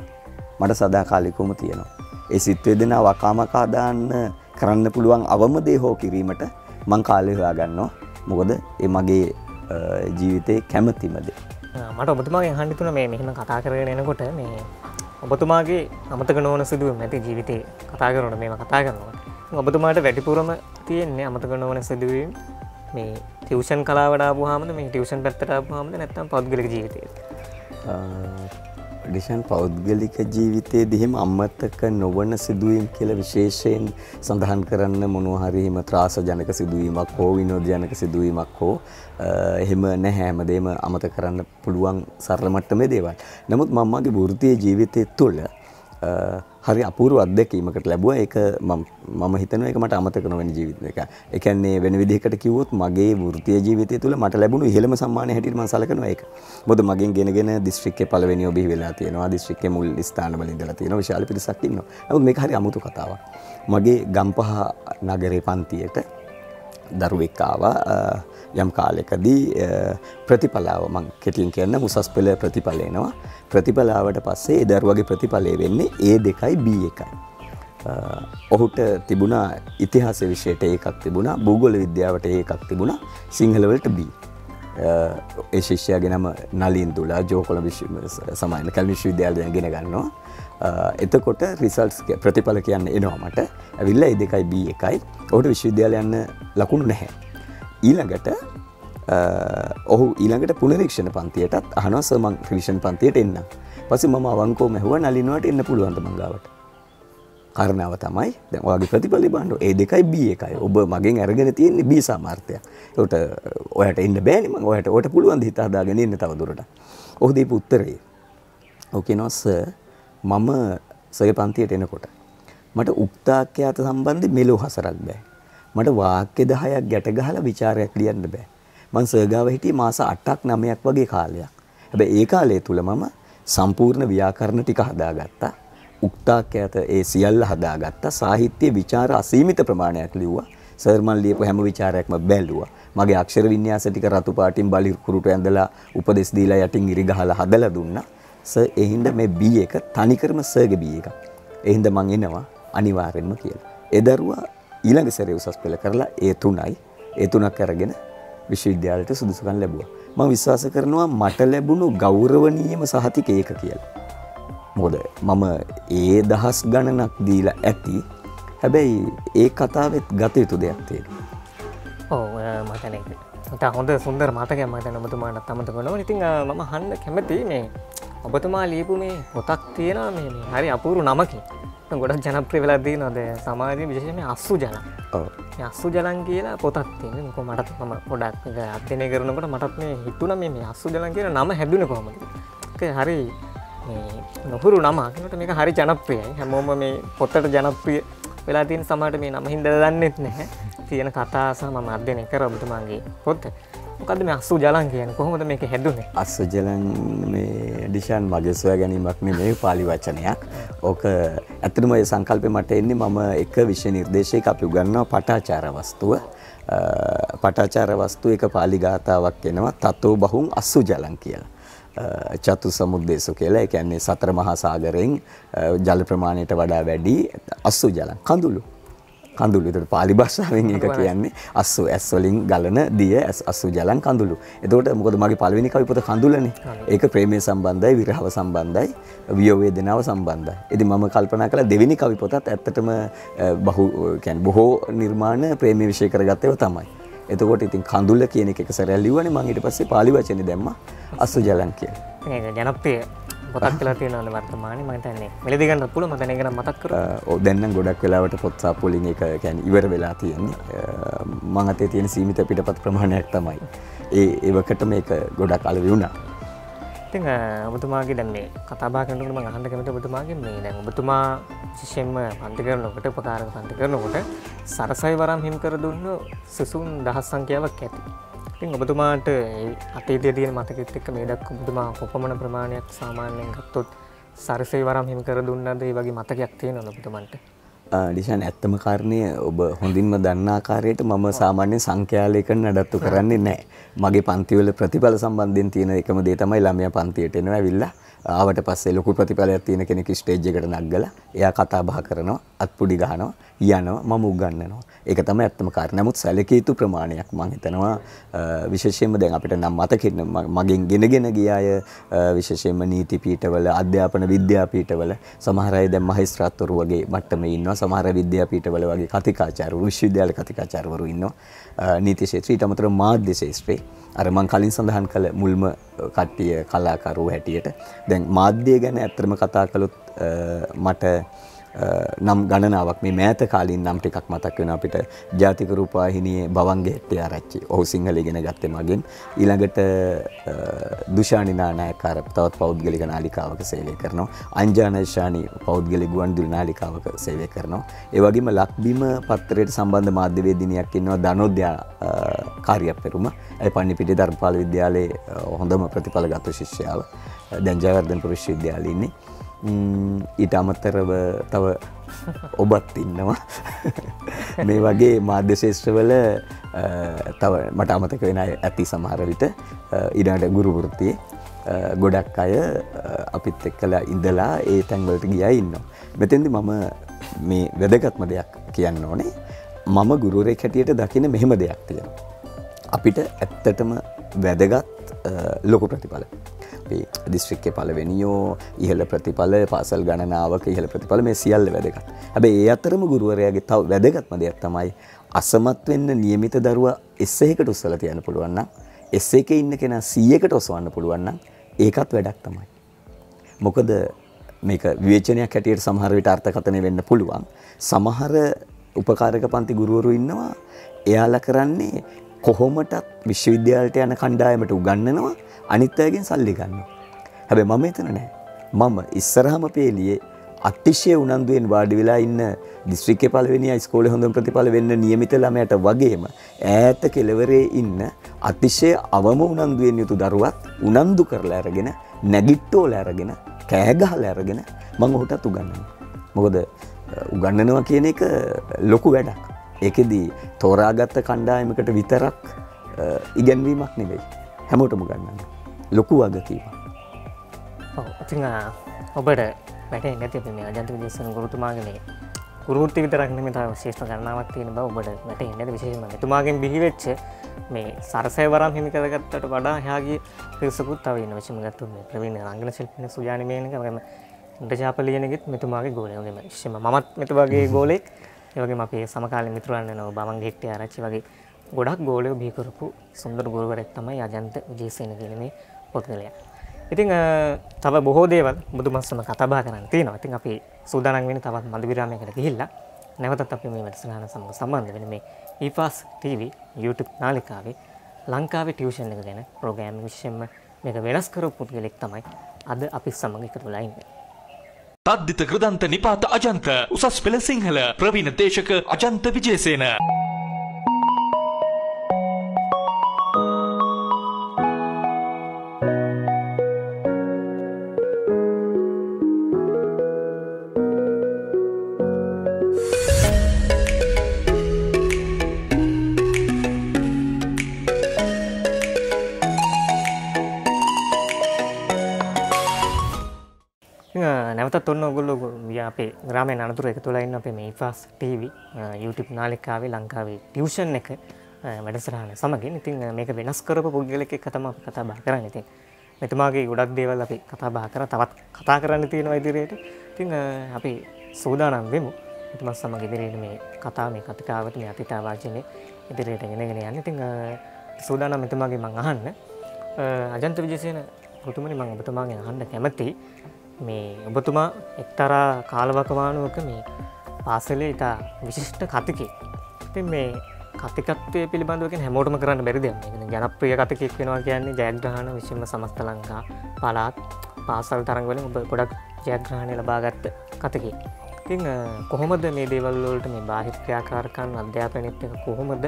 මට සදාකාලිකවම තියෙනවා. ඒ සිත් වේදනාව අකාමකා දාන්න කරන්න පුළුවන් අවම දේ හෝ කිරීමට මං කාලේ හොයාගන්නවා. මොකද ඒ මගේ ජීවිතේ කැමැතිම දේ. මට ඔබතුමාගෙන් අහන්න තුන මේ මෙහෙම කතා කරගෙන එනකොට මේ ඔබතුමාගේ අමතක නොවන සිදුවීම් නැති ජීවිතේ කතා කරනකොට මේව කතා කරනවා. ඔබතුමාට වැඩිපුරම තියෙන්නේ අමතක නොවන සිදුවීම් මේ ටියුෂන් කලාවට ආපුවාමද මේ ටියුෂන් පැත්තට ආපුවාමද නැත්නම් පෞද්ගලික ජීවිතේද? ඩිෂන් පෞද්ගලික ජීවිතයේදී එහෙම අමතක නොවන සිදුවීම් කියලා විශේෂයෙන් සඳහන් කරන්න මොනවා හරි එහෙම ත්‍රාසජනක සිදුවීමක් හෝ විනෝදජනක සිදුවීමක් හෝ එහෙම නැහැ. හැමදේම අමතක කරන්න පුළුවන් සරල මට්ටමේ දේවල්. නමුත් මමගේ වෘත්තීය ජීවිතය තුළ හරි අපූර්ව අත්දැකීමකට ලැබුවා. ඒක මම හිතනවා ඒක මට අමතක නොවන ජීවිතයක්. ඒ කියන්නේ වෙන විදිහකට කිව්වොත් මගේ වෘත්තීය ජීවිතය තුළ මට ලැබුණු ඉහළම සම්මානය හැටියට මම සලකනවා ඒක. මොකද මගෙන් ගෙනගෙන දිස්ත්‍රික්කයේ පළවෙනිව බිහි වෙලා තියෙනවා. දිස්ත්‍රික්කයේ මුල් ස්ථානවල ඉඳලා තියෙනවා. විශාල පිරිසක් ඉන්නවා. නමුත් මේක හරි අමුතු කතාවක්. මගේ ගම්පහ නගරේ පන්තියට දරුවෙක් ආවා යම් කාලයකදී ප්‍රතිඵලාව මම කෙටියෙන් කියන්න උසස් පෙළ ප්‍රතිඵල එනවා. ප්‍රතිඵලාවට පස්සේ ඒ දරුවගේ ප්‍රතිඵලය වෙන්නේ A2යි B1යි. ඔහුට තිබුණා ඉතිහාස විෂයට එකක් තිබුණා, භූගෝල විද්‍යාවට එකක් තිබුණා, සිංහල වලට B. ඒ ශිෂ්‍යයාගේ නම නලින් දුලා ජෝකොළඹ සමාන කැලණි විශ්වවිද්‍යාලයෙන් ගෙන ගන්නවා. එතකොට රිසල්ට්ස් ප්‍රතිඵල කියන්නේ එනවා මට. ඇවිල්ලා A2යි B1යි. ඔහුට විශ්වවිද්‍යාලය යන්න ලකුණු නැහැ. ඊළඟට ඔහු ඊළඟට පුනරීක්ෂණ පන්තියටත් අහනවා සර් මං රිවිෂන් පන්තියට එන්න. පස්සේ මම අවංකවම ඇහුවා නලින්වට එන්න පුළුවන්ද මං ගාවට. කාරණාව තමයි දැන් ඔයාගේ ප්‍රතිඵල බලන්න A2යි B1යි. ඔබ මගෙන් අරගෙන තියෙන්නේ B සාමාර්ථය. ඒකට ඔයාට එන්න බෑනේ මං ඔයාට පුළුවන් ද හිත හදාගෙන ඉන්න තව දුරට. ඔහු දීපු උත්තරේ ඔහු කියනවා සර් මම සර්ගේ පන්තියට එනකොට මට උක්තාක්‍යත සම්බන්ධ මෙලෝ හසරක් බෑ. මට වාක්‍ය 10ක් ගැට ගහලා ਵਿਚාරයක් ලියන්න බෑ. මං සර්ගාව හිටියේ මාස 8ක් 9ක් වගේ කාලයක්. හැබැයි ඒ කාලය තුල මම සම්පූර්ණ ව්‍යාකරණ ටික හදාගත්තා. උක්තාක්‍යත ඒ සියල්ල හදාගත්තා. සාහිත්‍ය විචාර අසීමිත ප්‍රමාණයක් ලිව්වා. සර් මන් ලියපු හැම විචාරයක්ම බැලුවා. මගේ අක්ෂර වින්‍යාස ටික රතු පාටින් බලි කුරුට ඇඳලා උපදෙස් දීලා යටින් ඉරි ගහලා හදලා දුන්නා. සර් ඒ හින්දා මේ B1 තනිකරම සර්ගේ B1. ඒ හින්දා මං එනවා අනිවාර්යෙන්ම කියලා. ඒ දරුවා ඊළඟ සැරේ උසස් පෙළ කරලා A3ක් අරගෙන විශ්වවිද්‍යාලයට සුදුසුකම් ලැබුවා. මම විශ්වාස කරනවා මට ලැබුණු ගෞරවනීයම සහතික ඒක කියලා. මොකද මම ඒ දහස් ගණනක් දීලා ඇති. හැබැයි ඒ කතාවෙත් ගත යුතු දෙයක් තියෙනවා. ඔව් මට නේ. මට හොඳ සුන්දර මතකයක් මම දැන් ඔබතුමාට අමතක වෙනවා. ඉතින් මම අහන්න කැමතියි මේ ඔබතුමා ලියපු මේ පොතක් තියෙනවා මේ හරි අපූර්ව නමකින්. ගොඩක් ජනප්‍රිය වෙලා තියෙනවා සමාජයේ විශේෂයෙන් මේ අස්සු ජලං. ඔව්. මේ අස්සු ජලං කියලා පොතක් තියෙනවා. මොකද මට මම පොඩක් අධ්‍යයනය කරනකොට මටත් මේ හිතුණා මේ අස්සු ජලං කියන නම හැදුනේ කොහොමද? ඒක හරි මේ නොහුරු නමක්. ඒකට මේක හරි ජනප්‍රියයි. හැමෝම මේ පොතට ජනප්‍රිය වෙලා තියෙන සමහරට මේ නම හින්දා දන්නෙත් නැහැ. තියෙන කතා සහ මම අධ්‍යයනය කරා ඔබතුමාගේ පොත. මොකද්ද මේ අස්සු ජලං කියන්නේ? කොහොමද මේක හැදුනේ? අස්සු ජලං මේ ඩිෂාන් මගේ සොයා ගැනීමක් නෙමෙයි පාලි වචනයක්. ඕක ඇත්තටම ඒ සංකල්පේ මට එන්නේ මම එක විෂය නිර්දේශයක අපි උගන්වනවා පටාචාර වස්තුව. පටාචාර වස්තුව එක පාලි ගාතාවක් එනවා තතෝ බහුං අස්සු ජලං කියලා. චතු සමුද්දේශ කියලා. ඒ කියන්නේ සතර මහා සාගරයෙන් ජල ප්‍රමාණයට වඩා වැඩි අස්සු ජලං කඳුළු. කඳුළු. ඒකට පාලි භාෂාවෙන් ඒක කියන්නේ අස්සු ඇස් වලින් ගලන දිය අස්සු ජලං කඳුළු. එතකොට මොකද මගේ පළවෙනි කවි පොත කඳුළනේ. ඒක ප්‍රේමයේ සම්බන්ධයි, විරහව සම්බන්ධයි, වියෝ වේදනාව සම්බන්ධයි. ඉතින් මම කල්පනා කළා දෙවෙනි කවි පොතත් ඇත්තටම බොහෝ නිර්මාණ ප්‍රේමයේ විෂය කරගත්තේව තමයි. එතකොට ඉතින් කඳුල කියන එක සැරයක් ලිව්වනේ මම ඊට පස්සේ පාලි වචනේ දැම්මා අස්සු ජලං කියලා. මේක ජනප්‍රිය පොතක් කියලා තියෙනවා වර්තමානයේ මම හිතන්නේ මෙලදී ගන්නත් පුළුවන් මම දැන් ඒක නම් මතක් කරා. ඔව් දැන් නම් ගොඩක් වෙලාවට පොත් සාප්පු වලින් ඒක කියන්නේ ඉවර වෙලා තියෙන්නේ. මම අතේ තියෙන සීමිත පිටපත් ප්‍රමාණයක් තමයි. ඒවකට මේක ගොඩක් අලෙවි වුණා. ඉතින් ඔබතුමාගේ දැන් මේ කතා බහ කරනකොට මම අහන්න කැමතියි ඔබතුමාගේ මේ දැන් ඔබතුමා විශේෂයෙන්ම පන්ති කරනකොට උපකාරක පන්ති කරනකොට සරසයි වරම් හිම් කර දුන්න සිසුන් දහස් සංඛ්‍යාවක් ඇති. ඉතින් ඔබතුමාට අතීතයේ තියෙන මතකෙත් එක්ක මේ දක්වා ඔබතුමා කොපමණ ප්‍රමාණයක් සාමාන්‍යයෙන් ගත්තොත් සරසයි වරම් හිම් කර දුන්නද ඒ වගේ මතකයක් තියෙනවද ඔබතුමන්ට? ඩිෂාන් ඇත්තම කාරණය ඔබ හොඳින්ම දන්න ආකාරයට මම සාමාන්‍යයෙන් සංඛ්‍යාලයකට නඩත්තු කරන්නේ නැහැ. මගේ පන්තිවල ප්‍රතිඵල සම්බන්ධයෙන් තියෙන එකම දේ තමයි ළමයා පන්තියට එනවා ඇවිල්ලා ආවට පස්සේ ලොකු ප්‍රතිඵලයක් තියෙන කෙනෙක් ස්ටේජ් එකට නැග්ගලා එයා කතා බහ කරනවා, අත්පුඩි ගහනවා, යනවා, මම උගන්වනවා. ඒක තමයි ඇත්තම කාර්ය. නමුත් සැලකිය යුතු ප්‍රමාණයක් මම හිතනවා විශේෂයෙන්ම දැන් අපිට නම් මතකෙන්න මගෙන් ගෙනගෙන ගිය අය විශේෂයෙන්ම නීති පීඨවල, අධ්‍යාපන විද්‍යාපීඨවල සමහර අය දැන් මහේස්ත්‍රාත්වරු වගේ මට්ටමේ ඉන්නවා. සමහර විද්‍යාපීඨවල වගේ කතිකාචාර්යවරු, විශ්වවිද්‍යාල කතිකාචාර්යවරු ඉන්නවා. නීති ක්ෂේත්‍රය ඊට අමතරව මාධ්‍ය ක්ෂේත්‍රේ අර මම කලින් සඳහන් කළ මුල්ම කට්ටිය කලාකරුවෝ හැටියට දැන් මාධ්‍ය ගැන ඇත්තටම කතා කළොත් මට නම් ගණනාවක් මේ මෑත කාලින් නම් ටිකක් මතක් වෙනවා අපිට. ජාතික රූපවාහිනියේ බවංගේ හෙට්ටිආරච්චි. ඔහු සිංහල ඉගෙන ගත්තේ මගෙන්. ඊළඟට දුෂානි නානායක අර තවත් පෞද්ගලික නාලිකාවක සේවය කරනවා. අංජාන ශානි පෞද්ගලික ගුවන්විදුලි නාලිකාවක සේවය කරනවා. ඒ වගේම ලක්බිම පත්තරයට සම්බන්ධ මාධ්‍යවේදිනියක් ඉන්නවා ධනෝදයා කාර්යපෙරුම. ඒ පන්නිපිටිය ධර්මපාල විද්‍යාලයේ හොඳම ප්‍රතිඵලගත ශිෂ්‍යාව. දැන් ජයවර්ධනපුර විශ්වවිද්‍යාලයේ ඉන්නේ. ඊට අමතරව තව ඔබත් ඉන්නවා මේ වගේ මාධ්‍ය ශාස්ත්‍රවල තව මට අමතක වෙන අය ඇති සමහර විට ඊළඟට ගුරු වෘත්තියේ ගොඩක් අය අපිත් එක්කලා ඉඳලා ඒ තැන් වලට ගියා ඉන්නවා. මෙතෙන්දි මම මේ වැදගත්ම දෙයක් කියන්න ඕනේ. මම ගුරුවරයෙක් හැටියට දකින මෙහෙම දෙයක් තියෙනවා. අපිට ඇත්තටම වැදගත් ලොකු ප්‍රතිඵල අපි දිස්ත්‍රික්කයේ පළවෙනියෝ ඉහළ ප්‍රතිඵල පාසල් ගණනාවක ඉහළ ප්‍රතිඵල මේ සියල්ල වැදගත්. හැබැයි ඒ අතරම ගුරුවරයාගේ තව වැදගත්ම දෙයක් තමයි අසමත් වෙන්න නියමිත දරුවා S1කට උස්සලා තියන්න පුළුවන් නම් S1 ඉන්න කෙනා 100කට ඔසවන්න පුළුවන් නම් ඒකත් වැඩක් තමයි. මොකද මේක විවේචනයක් හැටියට සමහර විට අර්ථකථනය වෙන්න පුළුවන්. සමහර උපකාරක පන්ති ගුරුවරු ඉන්නවා එයාලා කරන්නේ කොහොමටත් විශ්වවිද්‍යාලයට යන කණ්ඩායමට උගන්වනවා අනිත් අයගෙන් සල්ලි ගන්නවා. හැබැයි මම එතන නැහැ. මම ඉස්සරහම පේලියේ අතිශය උනන්දුවෙන් වාඩි වෙලා ඉන්න දිස්ත්‍රික්කයේ පළවෙනි ඉස්කෝලේ හොඳම ප්‍රතිඵල වෙන්න නියමිත ළමයට වගේම ඈත කෙළවරේ ඉන්න අතිශය අවම උනන්දුවෙන් යුතු දරුවත් උනන්දු කරලා අරගෙන නැගිට්ටෝලා අරගෙන කෑ ගහලා අරගෙන මම ඔහුටත් උගන්වනවා. මොකද උගන්වනවා කියන එක ලොකු වැඩක්. ඒකෙදි තෝරාගත්ත කණ්ඩායමකට විතරක් ඉගැන්වීමක් නෙවෙයි. හැමෝටම උගන්වන්න. ලොකු වගකීමක්. ඔව්. ඉතින් ඔබට වැටෙන්නේ නැති අපි මේ අජන්ත විජේසන් ගුරුතුමාගේ මේ ගුරුවෘත්ති විතරක් නෙමෙයි තව ශේෂ්ඨ ගණනාවක් තියෙන බව ඔබට වැටෙන්නේ නැති විශේෂයෙන්ම මෙතුමාගෙන් බිහිවෙච්ච මේ සරසය වරම් හිමි කරගත්තට වඩා එහාගේ පිරිසකුත් තව ඉන්න විශේෂම ගත්තොත් මේ ප්‍රවීණ රංගන ශිල්පිනී සුජානි මේනක වගේම ඉන්ද්‍රජාපලියනගෙත් මෙතුමාගේ ගෝලය වගේම විශේෂම මමත් මෙතුමාගේ ගෝලෙක් ඒ වගේම අපේ සමකාලීන මිතුරන් වෙනව බවංගේ හෙට්ටිආරච්චි වගේ ගොඩක් ගෝලයෝ බිහි කරපු සුන්දර ගුරුවරයෙක් තමයි අජන්ත විජේසේන කියන මේ පුද්ගලයා. ඉතින් තව බොහෝ දේවල් බුදුමස්සම කතා බහ කරන්න තියෙනවා. ඉතින් අපි සූදානම් වෙන්නේ තවත් මද විරාමයකට ගිහිල්ලා නැවතත් අපි මේ වැඩසටහන සමග සම්බන්ධ වෙන මේ EFAS TV YouTube නාලිකාවේ ලංකාවේ ටියුෂන් එක ගැන ප්‍රෝග්‍රෑම් විශේෂයෙන්ම මේක වෙනස් කරපු පුද්ගලෙක් තමයි අද අපි සමග එකතු වෙලා ඉන්නේ. තද්දිත කෘදන්ත නිපාත අජන්ත උසස් පෙළ සිංහල ප්‍රවීණ දේශක අජන්ත විජේසේන. නැවතත් ඔන්න ඔයගොල්ලෝ අපේ ග්‍රාමයේ අනතුරු එකතු වෙලා ඉන්න අපේ මේ EFAS TV YouTube නාලිකාවේ ලංකාවේ ටියුෂන් එක වැඩසටහන සමගින් ඉතින් මේක වෙනස් කරපු පුද්ගලෙක් එක්ක තමයි අපි කතා බහ කරන්නේ. ඉතින් මෙතුමාගේ ගොඩක් දේවල් අපි කතා බහ කරා. තවත් කතා කරන්න තියෙනවා ඉදිරියට. ඉතින් අපි සූදානම් වෙමු. මෙතුමා සමග ඉදිරියට මේ කතාව මේ කතිකාවට මේ අතීතවාචනේ ඉදිරියට ගෙනගෙන යන්න. ඉතින් සූදානම් මෙතුමාගේ මම අහන්න අජන්ත විජේසේන ගුරුතුමනි මම ඔබතුමාගෙන් අහන්න කැමතියි. මේ ඔබතුමා එක්තරා කාලවකවානුවක මේ පාසලේ ඉතා විශිෂ්ට කතිකෙක්. ඉතින් මේ කතිකත්වය පිළිබඳව කියන්නේ හැමෝටම කරන්න බැරි දෙයක්. මේක ජනප්‍රිය කතිකෙක් වෙනවා කියන්නේ ජයග්‍රහණ විශේෂම සමස්ත ලංකා පළාත් පාසල් තරඟ වලින් ඔබ ගොඩක් ජයග්‍රහණ ලබාගත්ත කතිකෙක්. ඉතින් කොහොමද මේ දේවල් වලට මේ බාහිර ක්‍රියාකාරකම් අධ්‍යාපනයේත් එක කොහොමද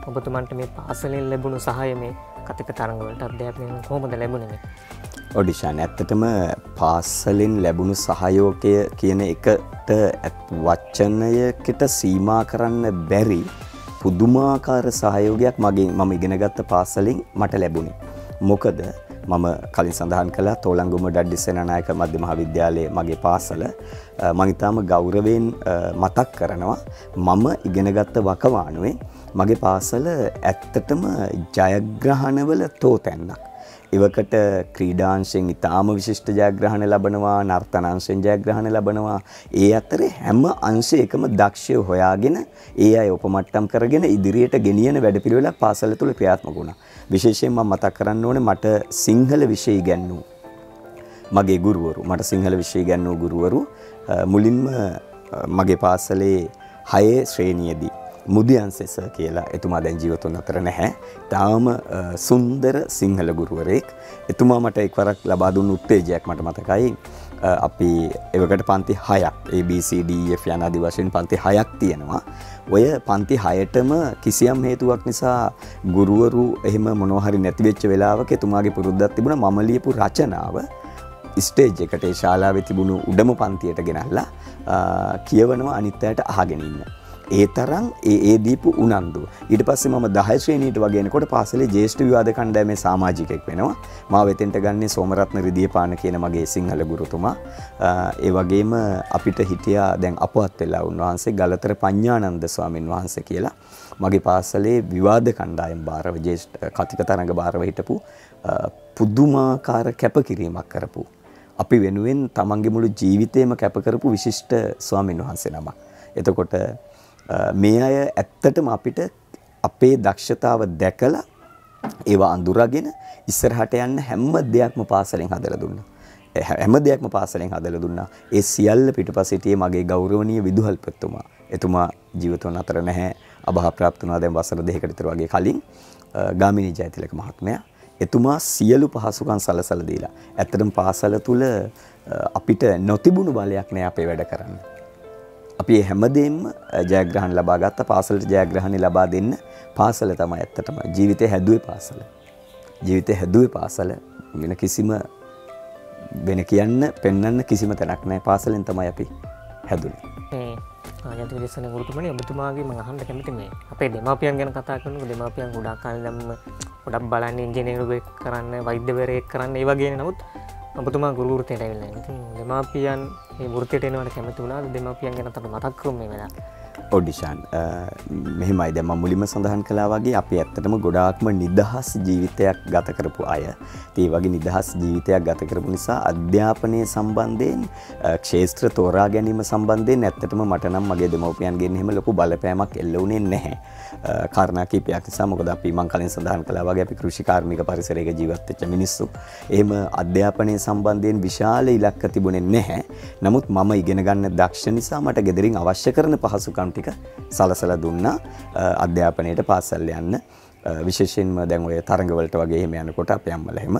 ඔබතුමන්ට මේ පාසලෙන් ලැබුණු සහාය මේ කතික තරඟ වලට අධ්‍යාපනයෙන් කොහොමද ලැබුණේ? ඔඩිෂන් ඇත්තටම පාසලෙන් ලැබුණු සහයෝගය කියන එකට වචනයකට සීමා කරන්න බැරි පුදුමාකාර සහයෝගයක් මම ඉගෙන ගත්ත පාසලෙන් මට ලැබුණේ. මොකද මම කලින් සඳහන් කළා තෝලංගුම ඩඩ්ඩි සේනානායක මධ්‍ය මහාවිද්‍යාලයේ මගේ පාසල මම ඊටාම ගෞරවයෙන් මතක් කරනවා මම ඉගෙනගත්ත වකවානුවේ මගේ පාසල ඇත්තටම ජයග්‍රහණවල තෝතැන්නක්. ඉවකට ක්‍රීඩාංශයෙන් ඉතාම විශිෂ්ට ජයග්‍රහණ ලබනවා, නර්තනාංශයෙන් ජයග්‍රහණ ලබනවා. ඒ අතරේ හැම අංශයකම දක්ෂය හොයාගෙන ඒ අය උපමට්ටම් කරගෙන ඉදිරියට ගෙනියන වැඩපිළිවෙලක් පාසල තුල ක්‍රියාත්මක වුණා. විශේෂයෙන් මම මතක් කරන්න ඕනේ මට සිංහල විෂය ඉගැන්වූ මගේ ගුරුවරු, මට සිංහල විෂය ඉගැන්වූ ගුරුවරු මුලින්ම මගේ පාසලේ 6 ශ්‍රේණියේදී මුදියන්සෙස කියලා එතුමා දැන් ජීවතුන් අතර නැහැ. තාම සුන්දර සිංහල ගුරුවරයෙක්. එතුමා මට එක්වරක් ලබා දුන්න උත්තේජයක් මට මතකයි. අපි එවකට පන්ති 6ක් A B C D E F යන ආදි වශයෙන් පන්ති 6ක් තියෙනවා. ඔය පන්ති 6ටම කිසියම් හේතුවක් නිසා ගුරුවරු එහෙම මොනවා හරි නැති වෙච්ච වෙලාවක එතුමාගේ පුරුද්දක් තිබුණා මම ලියපු රචනාව ස්ටේජ් එකට ඒ ශාලාවේ තිබුණු උඩම පන්තියට ගෙනල්ලා කියවනවා අනිත් අයට අහගෙන ඉන්න. ඒ තරම් ඒ දීපු උනන්දු. ඊට පස්සේ මම 10 ශ්‍රේණියට වගේ එනකොට පාසලේ ජ්‍යෙෂ්ඨ විවාද කණ්ඩායමේ සමාජිකයෙක් වෙනවා. මාව එතෙන්ට ගන්නේ සෝමරත්න රිදීපාන කියන මගේ සිංහල ගුරුතුමා. ඒ වගේම අපිට හිටියා දැන් අපවත් වෙලා උන්වහන්සේ ගලතර පඤ්ඤානන්ද ස්වාමින් වහන්සේ කියලා. මගේ පාසලේ විවාද කණ්ඩායම් භාරව ජ්‍යෙෂ්ඨ කතික තරඟ භාරව හිටපු පුදුමාකාර කැපකිරීමක් කරපු අපි වෙනුවෙන් තමන්ගේ මුළු ජීවිතේම කැප කරපු විශිෂ්ට ස්වාමින් වහන්සේ නමක්. එතකොට මේ අය ඇත්තටම අපිට අපේ දක්ෂතාව දැකලා ඒවා අඳුරගෙන ඉස්සරහට යන්න හැම දෙයක්ම පාසලෙන් හදලා දුන්නා. හැම දෙයක්ම පාසලෙන් හදලා දුන්නා. ඒ සියල්ල පිටපස්සේ හිටියේ මගේ ගෞරවනීය විදුහල්පතිතුමා. එතුමා ජීවිතවල අතර නැහැ. අභාව ප්‍රාප්ත වුණා දැන් වසර 2කට විතර වගේ කලින්. ගාමිණී ජයතිලක මහත්මයා. එතුමා සියලු පහසුකම් සලසලා දීලා. ඇත්තටම පාසල තුල අපිට නොතිබුණු බලයක් නෑ අපේ වැඩ කරන්න. අපි හැමදේම ජයග්‍රහණ ලබා ගත්ත පාසලට ජයග්‍රහණ ලබා දෙන්න පාසල තමයි ඇත්තටම ජීවිතේ හැදුවේ පාසල. ජීවිතේ හැදුවේ පාසල වෙන කිසිම වෙන කියන්න පෙන්වන්න කිසිම තැනක් නැහැ. පාසලෙන් තමයි අපි හැදුනේ. මේ ආයත විදේශන ගුරුතුමනි ඔබතුමාගේ මම අහන්න කැමති මේ අපේ දෙමාපියන් ගැන කතා කරනකොට දෙමාපියන් ගොඩක් කාලේ දැම්ම ගොඩක් බලන්නේ ඉංජිනේරුවෙක් කරන්න, වෛද්‍යවරයෙක් කරන්න ඒ වගේ නමුත් ඔබතුමා ගුරු වෘත්තියට ඇවිල්ලා ඉන්නේ. ඉතින් දෙමාපියන් මේ වෘත්තියට එනවට කැමති වුණාද? දෙමාපියන් ගැන තමයි මතක් කරුම් මේ වෙලාව. ඔඩිෂන් මෙහෙමයි දැන් මම මුලින්ම සඳහන් කළා වගේ අපි ඇත්තටම ගොඩාක්ම නිදහස් ජීවිතයක් ගත කරපු අය. ඒ වගේ නිදහස් ජීවිතයක් ගත කරපු නිසා අධ්‍යාපනය සම්බන්ධයෙන් ක්ෂේත්‍ර තෝරා ගැනීම සම්බන්ධයෙන් ඇත්තටම මට නම් මගේ දෙමව්පියන්ගෙන් එහෙම ලොකු බලපෑමක් එල්ල වුණේ නැහැ. කාරණා කිහිපයක් නිසා මොකද අපි මම කලින් සඳහන් කළා වගේ අපි කෘෂි කාර්මික පරිසරයක ජීවත් වෙච්ච මිනිස්සු. එහෙම අධ්‍යාපනය සම්බන්ධයෙන් විශාල ඉලක්ක තිබුණේ නැහැ. නමුත් මම ඉගෙන ගන්න දක්ෂ නිසා මට ගෙදරින් අවශ්‍ය කරන පහසුකම් ටික සලසලා දුන්නා අධ්‍යාපනයට පාසල් යන්න. විශේෂයෙන්ම දැන් ඔය තරඟවලට වගේ එහෙම යනකොට අපේ අම්මලා එහෙම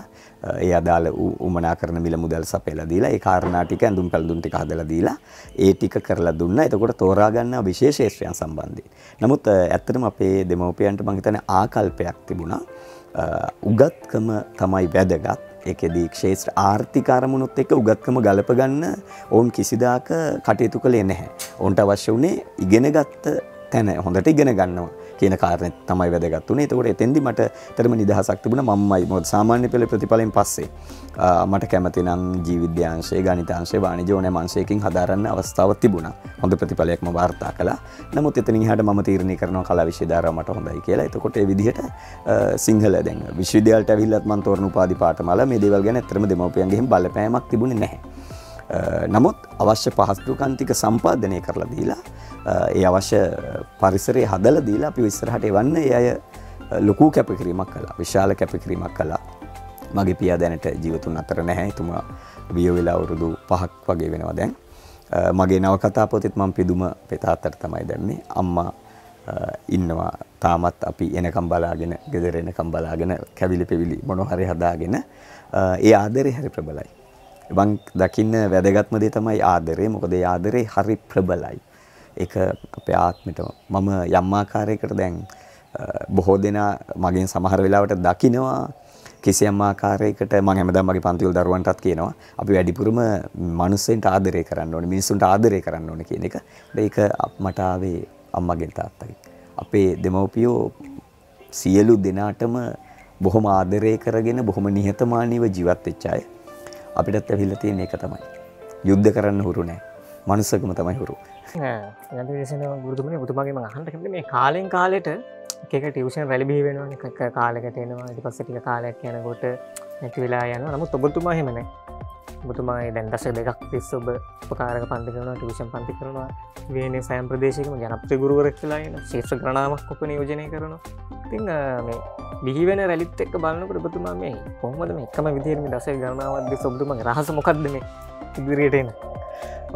ඒ අදාළ උමනා කරන මිල මුදල් සපයලා දීලා ඒ කාරණා ටික ඇඳුම් පැළඳුම් ටික හදලා දීලා ඒ ටික කරලා දුන්නා. එතකොට තෝරා ගන්න විශේෂ ශේෂ්ත්‍රයන් සම්බන්ධයෙන්. නමුත් ඇත්තටම අපේ දෙමව්පියන්ට මම හිතන්නේ ආකල්පයක් තිබුණා. උගත්කම තමයි වැදගත්. ඒකෙදී ක්ෂේත්‍ර ආර්ථික අරමුණුත් එක්ක උගත්කම ගලප ගන්න ඕන් කිසිදාක කටයුතු කළේ නැහැ. ඕන්ට අවශ්‍ය වුණේ ඉගෙනගත්ත තැන හොඳට ඉගෙන ගන්නවා කියන කාරණේ තමයි වැදගත් උනේ. ඒකෝට එතෙන්දි මට තරම නිදහසක් තිබුණා. මම්මයි මොකද සාමාන්‍ය පෙළ ප්‍රතිඵලෙන් පස්සේ මට කැමති නම් ජීව විද්‍යාංශය, ගණිතාංශය, වාණිජ්‍ය ඕනෑම අංශයකින් හදාරන්න අවස්ථාවක් තිබුණා. හොඳ ප්‍රතිඵලයක් මම වාර්තා කළා. නමුත් එතනින් එහාට මම තීරණය කරනවා කලා විෂය ධාරාව මට හොඳයි කියලා. එතකොට ඒ විදිහට සිංහල දැන් විශ්වවිද්‍යාලයට ඇවිල්ලත් මම තෝරන උපාධි පාඨමාලා මේ දේවල් ගැන ඇත්තටම දෙමව්පියන්ගෙන් බලපෑමක් තිබුණේ නැහැ. නමුත් අවශ්‍ය පහසුකම් ටික සම්පාදනය කරලා දීලා ඒ අවශ්‍ය පරිසරය හදලා දීලා අපි ඉස්සරහට එවන්න ඒ අය ලොකු කැපකිරීමක් කළා. විශාල කැපකිරීමක් කළා. මගේ පියා දැනට ජීවතුන් අතර නැහැ. එතුමා වියෝ වෙලා අවුරුදු 5ක් වගේ වෙනවා දැන්. මගේ නවකතා පොතෙත් මම පිදුම පෙතාත්තට තමයි දැම්මේ. අම්මා ඉන්නවා තාමත් අපි එනකම් බලාගෙන, ගෙදර එනකම් බලාගෙන කැවිලි පෙවිලි මොනවා හරි හදාගෙන ඒ ආදරේ හරි ප්‍රබලයි. මං දකින්න වැදගත්ම දේ තමයි ආදරේ. මොකද ඒ ආදරේ හරි ප්‍රබලයි. ඒක අපේ ආත්මෙට මම යම් ආකාරයකට දැන් බොහෝ දෙනා මගෙන් සමහර වෙලාවට දකිනවා කිසියම් ආකාරයකට මම හැමදාම මගේ පන්ති වල දරුවන්ටත් කියනවා අපි වැඩිපුරම මිනිස්සුන්ට ආදරය කරන්න ඕනේ, මිනිස්සුන්ට ආදරය කරන්න ඕනේ කියන එක. ඒක මට ආවේ අම්මගෙන් තාත්තගෙන්. අපේ දෙමව්පියෝ සියලු දෙනාටම බොහොම ආදරය කරගෙන බොහොම නිහතමානීව ජීවත් වෙච්ච අය. අපිටත් ඇවිල්ලා තියෙන එක තමයි. යුද්ධ කරන්න හුරු නැහැ. මනුස්සකම තමයි හුරු. යන විශේෂන ගුරුතුමනි ඔබතුමාගේ මම අහන්න කැමතියි මේ කාලෙන් කාලෙට එක එක ටියුෂන් රැලි බිහි වෙනවනේ එක කාලයකට එනවා ඊට පස්සේ ටික කාලයක් යනකොට නැති වෙලා යනවා. නමුත් ඔබතුමා එහෙම නැහැ. ඔබතුමා දැන් දශක දෙකක් තිස්සේ ඔබ උපකාරක පන්ති කරනවා ටියුෂන් පන්ති කරනවා වේනේ සයම් ප්‍රදේශයකම ජනප්‍රිය ගුරුවරයෙක් වෙලා ඉන්නවා. ශිෂ්‍ය ගණනාවක් ඔබ නියෝජනය කරනවා. ඉතින් මේ බිහි වෙන රැලිත් එක්ක බලනකොට ඔබතුමා මේ කොහොමද මේ එකම විදිහට මේ දශක ගණනාවක් දිස්සේ ඔබතුමාගේ රහස මොකක්ද මේ ඉදිරියට එන?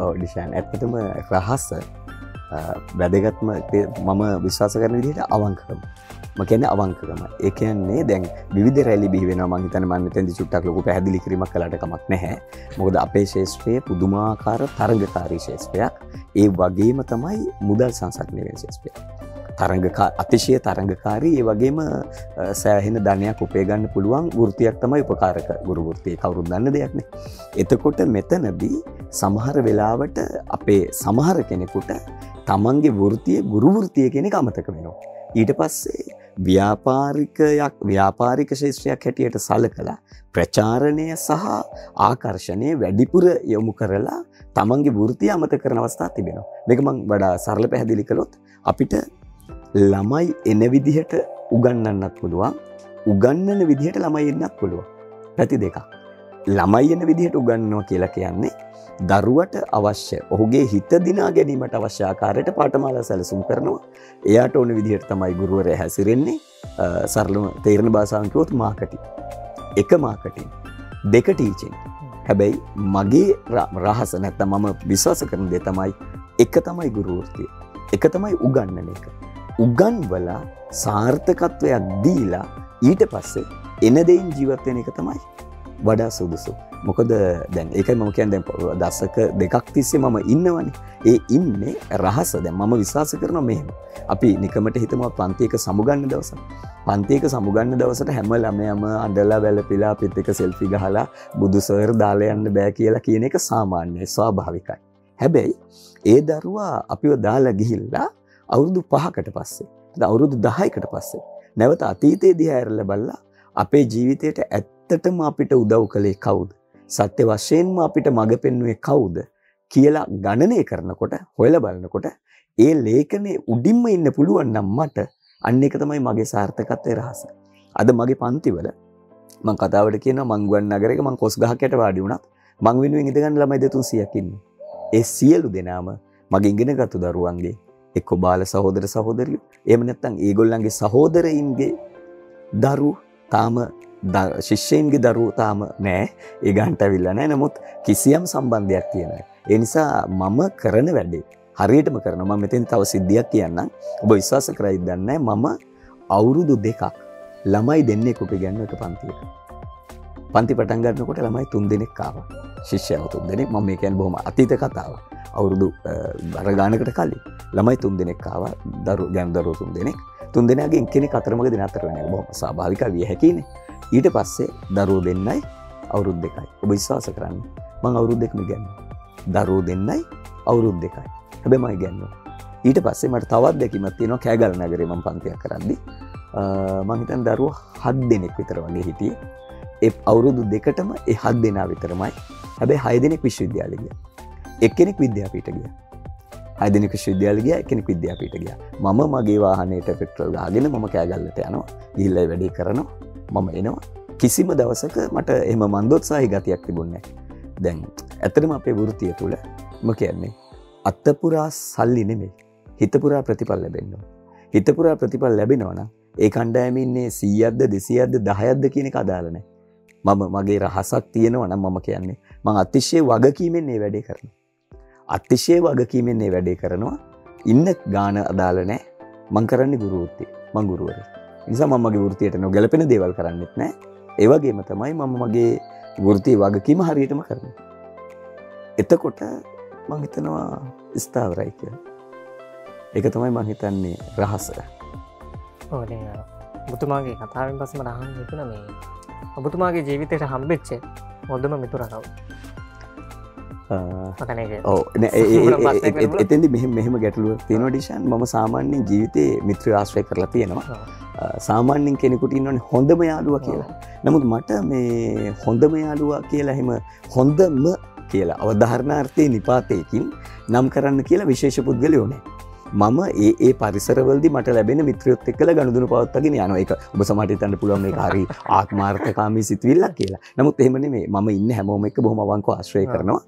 ඔව් ඩිෂාන් ඇත්තටම රහස වැදගත්ම මම විශ්වාස කරන විදිහට අවංකකම. මම කියන්නේ අවංකකම. ඒ කියන්නේ දැන් විවිධ රැලි බිහි වෙනවා. මම හිතන්නේ මම මෙතෙන්දි චුට්ටක් ලොකු පැහැදිලි කිරීමක් කළාට කමක් නැහැ. මොකද අපේ ශාස්ත්‍රයේ පුදුමාකාර තරඟකාරී ශාස්ත්‍රයක්. ඒ වගේම තමයි මුදල් සංසක්නය වෙන ශාස්ත්‍රයක්. අතිශය තරඟකාරී ඒ වගේම සෑහෙන ධනයක් උපය ගන්න පුළුවන් වෘත්තියක් තමයි උපකාරක ගුරු වෘත්තිය. කවුරුත් දන්න දෙයක් නේ. එතකොට මෙතනදී සමහර වෙලාවට අපේ සමහර කෙනෙකුට තමන්ගේ වෘත්තිය ගුරු වෘත්තිය කියන එක අමතක වෙනවා. ඊට පස්සේ ව්‍යාපාරික ශාස්ත්‍රයක් හැටියට සලකලා ප්‍රචාරණය සහ ආකර්ෂණය වැඩිපුර යොමු කරලා තමන්ගේ වෘත්තිය අමතක කරන අවස්ථා තිබෙනවා. මේක මම වඩා සරල පැහැදිලි කළොත් අපිට ළමයි එන විදිහට උගන්වන්නත් පුළුවන්. උගන්වන විදිහට ළමයි එන්නත් පුළුවන්. පැති දෙකක්. ළමයි එන විදිහට උගන්වනවා කියලා කියන්නේ දරුවට අවශ්‍ය ඔහුගේ හිත දිනා ගැනීමට අවශ්‍ය ආකාරයට පාඨමාලා සැලසුම් කරනවා. එයාට ඕන විදිහට තමයි ගුරුවරයා හැසිරෙන්නේ. සරලව තේරෙන භාෂාවෙන් කිව්වොත් මාකටිං. එක මාකටිං. දෙක ටීචිං. හැබැයි මගේ රහස නැත්නම් මම විශ්වාස කරන දේ තමයි එක තමයි ගුරු වෘත්තිය. එක තමයි උගන්වන එක. උගන්වලා සාර්ථකත්වයක් දීලා ඊට පස්සේ එන දෙයින් ජීවත් වෙන එක තමයි වඩා සුදුසු. මොකද දැන් ඒකයි මම කියන්නේ දැන් දශක දෙකක් තිස්සේ මම ඉන්නවනේ. ඒ ඉන්නේ රහස දැන් මම විශ්වාස කරනවා මෙහෙම. අපි නිකමට හිතමු පන්තියක සමුගන්න දවසක්. පන්තියක සමුගන්න දවසට හැම ළමයාම අඬලා වැළපිලා අපිත් එක්ක සෙල්ෆි ගහලා බුදු සර් දාලා යන්න බෑ කියලා කියන එක සාමාන්‍යයි ස්වාභාවිකයි. හැබැයි ඒ දරුවා අපිව දාලා ගිහිල්ලා අවුරුදු 5කට පස්සේ අවුරුදු 10කට පස්සේ නැවත අතීතයේ දිහා හැරලා බලලා අපේ ජීවිතයට ඇත්තටම අපිට උදව් කළේ කවුද? සත්‍ය වශයෙන්ම අපිට මඟ පෙන්වුවේ කවුද කියලා ගණනය කරනකොට හොයලා බලනකොට ඒ ලේඛනයේ උඩින්ම ඉන්න පුළුවන් නම් මට අන්න ඒක තමයි මගේ සාර්ථකත්වයේ රහස. අද මගේ පන්තිවල මම කතාවට කියනවා මං ගුවන් නගරයක මං කොස් ගහක් යට වාඩි වුණත් මං වෙනුවෙන් ඉඳගන්න ළමයි 200ක් ඉන්නේ. ඒ සියලු දෙනාම මගේ ඉගෙනගත්තු දරුවන්ගේ එක්ක බාල සහෝදර සහෝදරියෝ එහෙම නැත්නම් ඒගොල්ලන්ගේ සහෝදරයින්ගේ දරු තාම ශිෂ්‍යයින්ගේ දරුවෝ තාම නෑ. ඒ ගන්නට අවිල්ලා නෑ. නමුත් කිසියම් සම්බන්ධයක් තියෙනවා. ඒ නිසා මම කරන වැඩේ හරියටම කරනවා. මම මෙතෙන් තව සිද්ධියක් කියන්නම්. ඔබ විශ්වාස කරයිද දන්නේ මම අවුරුදු 2ක් ළමයි දෙන්නෙක් උපගන්න එක පන්තියක. පන්ති පටන් ගන්නකොට ළමයි 3 දෙනෙක් ආවා. ශිෂ්‍යයෝ 3 දෙනෙක්. මම මේ කියන්නේ බොහොම අතීත කතාවක්. අවුරුදු බර ගානකට කලින් ළමයි 3 දෙනෙක් ආවා. දරුවෝ 3 දෙනෙක්. 3 දෙනාගෙන් කෙනෙක් අතරමඟ දෙන අතර වෙනවා. බොහොම ස්වාභාවිකයි විය හැකිනේ. ඊට පස්සේ දරුවෝ දෙන්නයි අවුරුදු 2යි. ඔබ විශ්වාස කරන්න. මම අවුරුදු 2ම ඉගෙනුවා. දරුවෝ දෙන්නයි අවුරුදු 2යි. හැබැයි මම ඉගෙනුවා. ඊට පස්සේ මට තවත් දෙකීමක් තියෙනවා කෑගල් නගරේ මම පන්තියක් කරද්දී. මම හිතන්නේ දරුවෝ 7 දෙනෙක් විතර වගේ හිටියේ. ඒ අවුරුදු 2කටම ඒ 7 දෙනා විතරමයි. හැබැයි 6 දෙනෙක් විශ්වවිද්‍යාලෙ ගියා. එක්කෙනෙක් විද්‍යාපීඨ ගියා. 6 දෙනෙක් විශ්වවිද්‍යාලෙ ගියා, එක්කෙනෙක් විද්‍යාපීඨ ගියා. මම මගේ වාහනේට පෙට්‍රල් ගහගෙන මම කෑගල්ලට යනවා. ගිහිල්ලා වැඩේ කරනවා. මම එනවා. කිසිම දවසක මට එහෙම මන්දෝත්සාහී ගතියක් තිබුණේ නැහැ. දැන් ඇත්තටම අපේ වෘත්තිය තුල මම කියන්නේ අත්පුරා සල්ලි නෙමෙයි. හිතපුරා ප්‍රතිඵල ලැබෙන්න ඕන. හිතපුරා ප්‍රතිඵල ලැබෙනවා නම් ඒ කණ්ඩායමේ ඉන්නේ 100ක්ද 200ක්ද 10ක්ද කියන එක අදාළ නැහැ. මගේ රහසක් තියෙනවා නම් මම කියන්නේ මම අතිශය වගකීමෙන් මේ වැඩේ කරනවා. අතිශය වගකීමෙන් මේ වැඩේ කරනවා. ඉන්න ගාන අදාළ නැහැ. මම කරන්නේ ගුරු වෘත්තිය. මම ගුරුවරයෙක්. ඒ නිසා මම මගේ වෘත්තියට නොගැලපෙන දේවල් කරන්නෙත් නැහැ. ඒ වගේම තමයි මම මගේ වෘත්තියේ වගකීම හරියටම කරනවා. එතකොට මම හිතනවා ස්ථාවරයි කියලා. ඒක තමයි මම හිතන්නේ රහස. ඔව් දැන් ඔබතුමාගේ කතාවෙන් පස්සේ මම අහන්න හිතුණා මේ ඔබතුමාගේ ජීවිතේට හම්බෙච්ච හොඳම මිතුරා කවුද? මතන එක ඔව් එතෙන්දි මෙහෙම ගැටලුවක් තියෙනවා ඩිෂාන්. මම සාමාන්‍යයෙන් ජීවිතේ මිත්‍ර ආශ්‍රය කරලා තියෙනවා. සාමාන්‍යයෙන් කෙනෙකුට ඉන්නවනේ හොඳම යාළුවා කියලා. නමුත් මට මේ හොඳම යාළුවා කියලා එහෙම හොඳම කියලා අවධාරණාර්ථයේ නිපාතයකින් නම් කරන්න කියලා විශේෂ පුද්ගලයෝ නැහැ. මම ඒ පරිසරවලදී මට ලැබෙන මිත්‍රයොත් එක්කලා ගනුදෙනු පවත්වාගෙන යනවා. ඒක ඔබ සමහරට හිතන්න පුළුවන් මේක හරි ආත්මාර්ථකාමී සිතුවිල්ලක් කියලා. නමුත් එහෙම නෙමෙයි. මම ඉන්නේ හැමෝම එක්ක බොහොම අවංකව ආශ්‍රය කරනවා.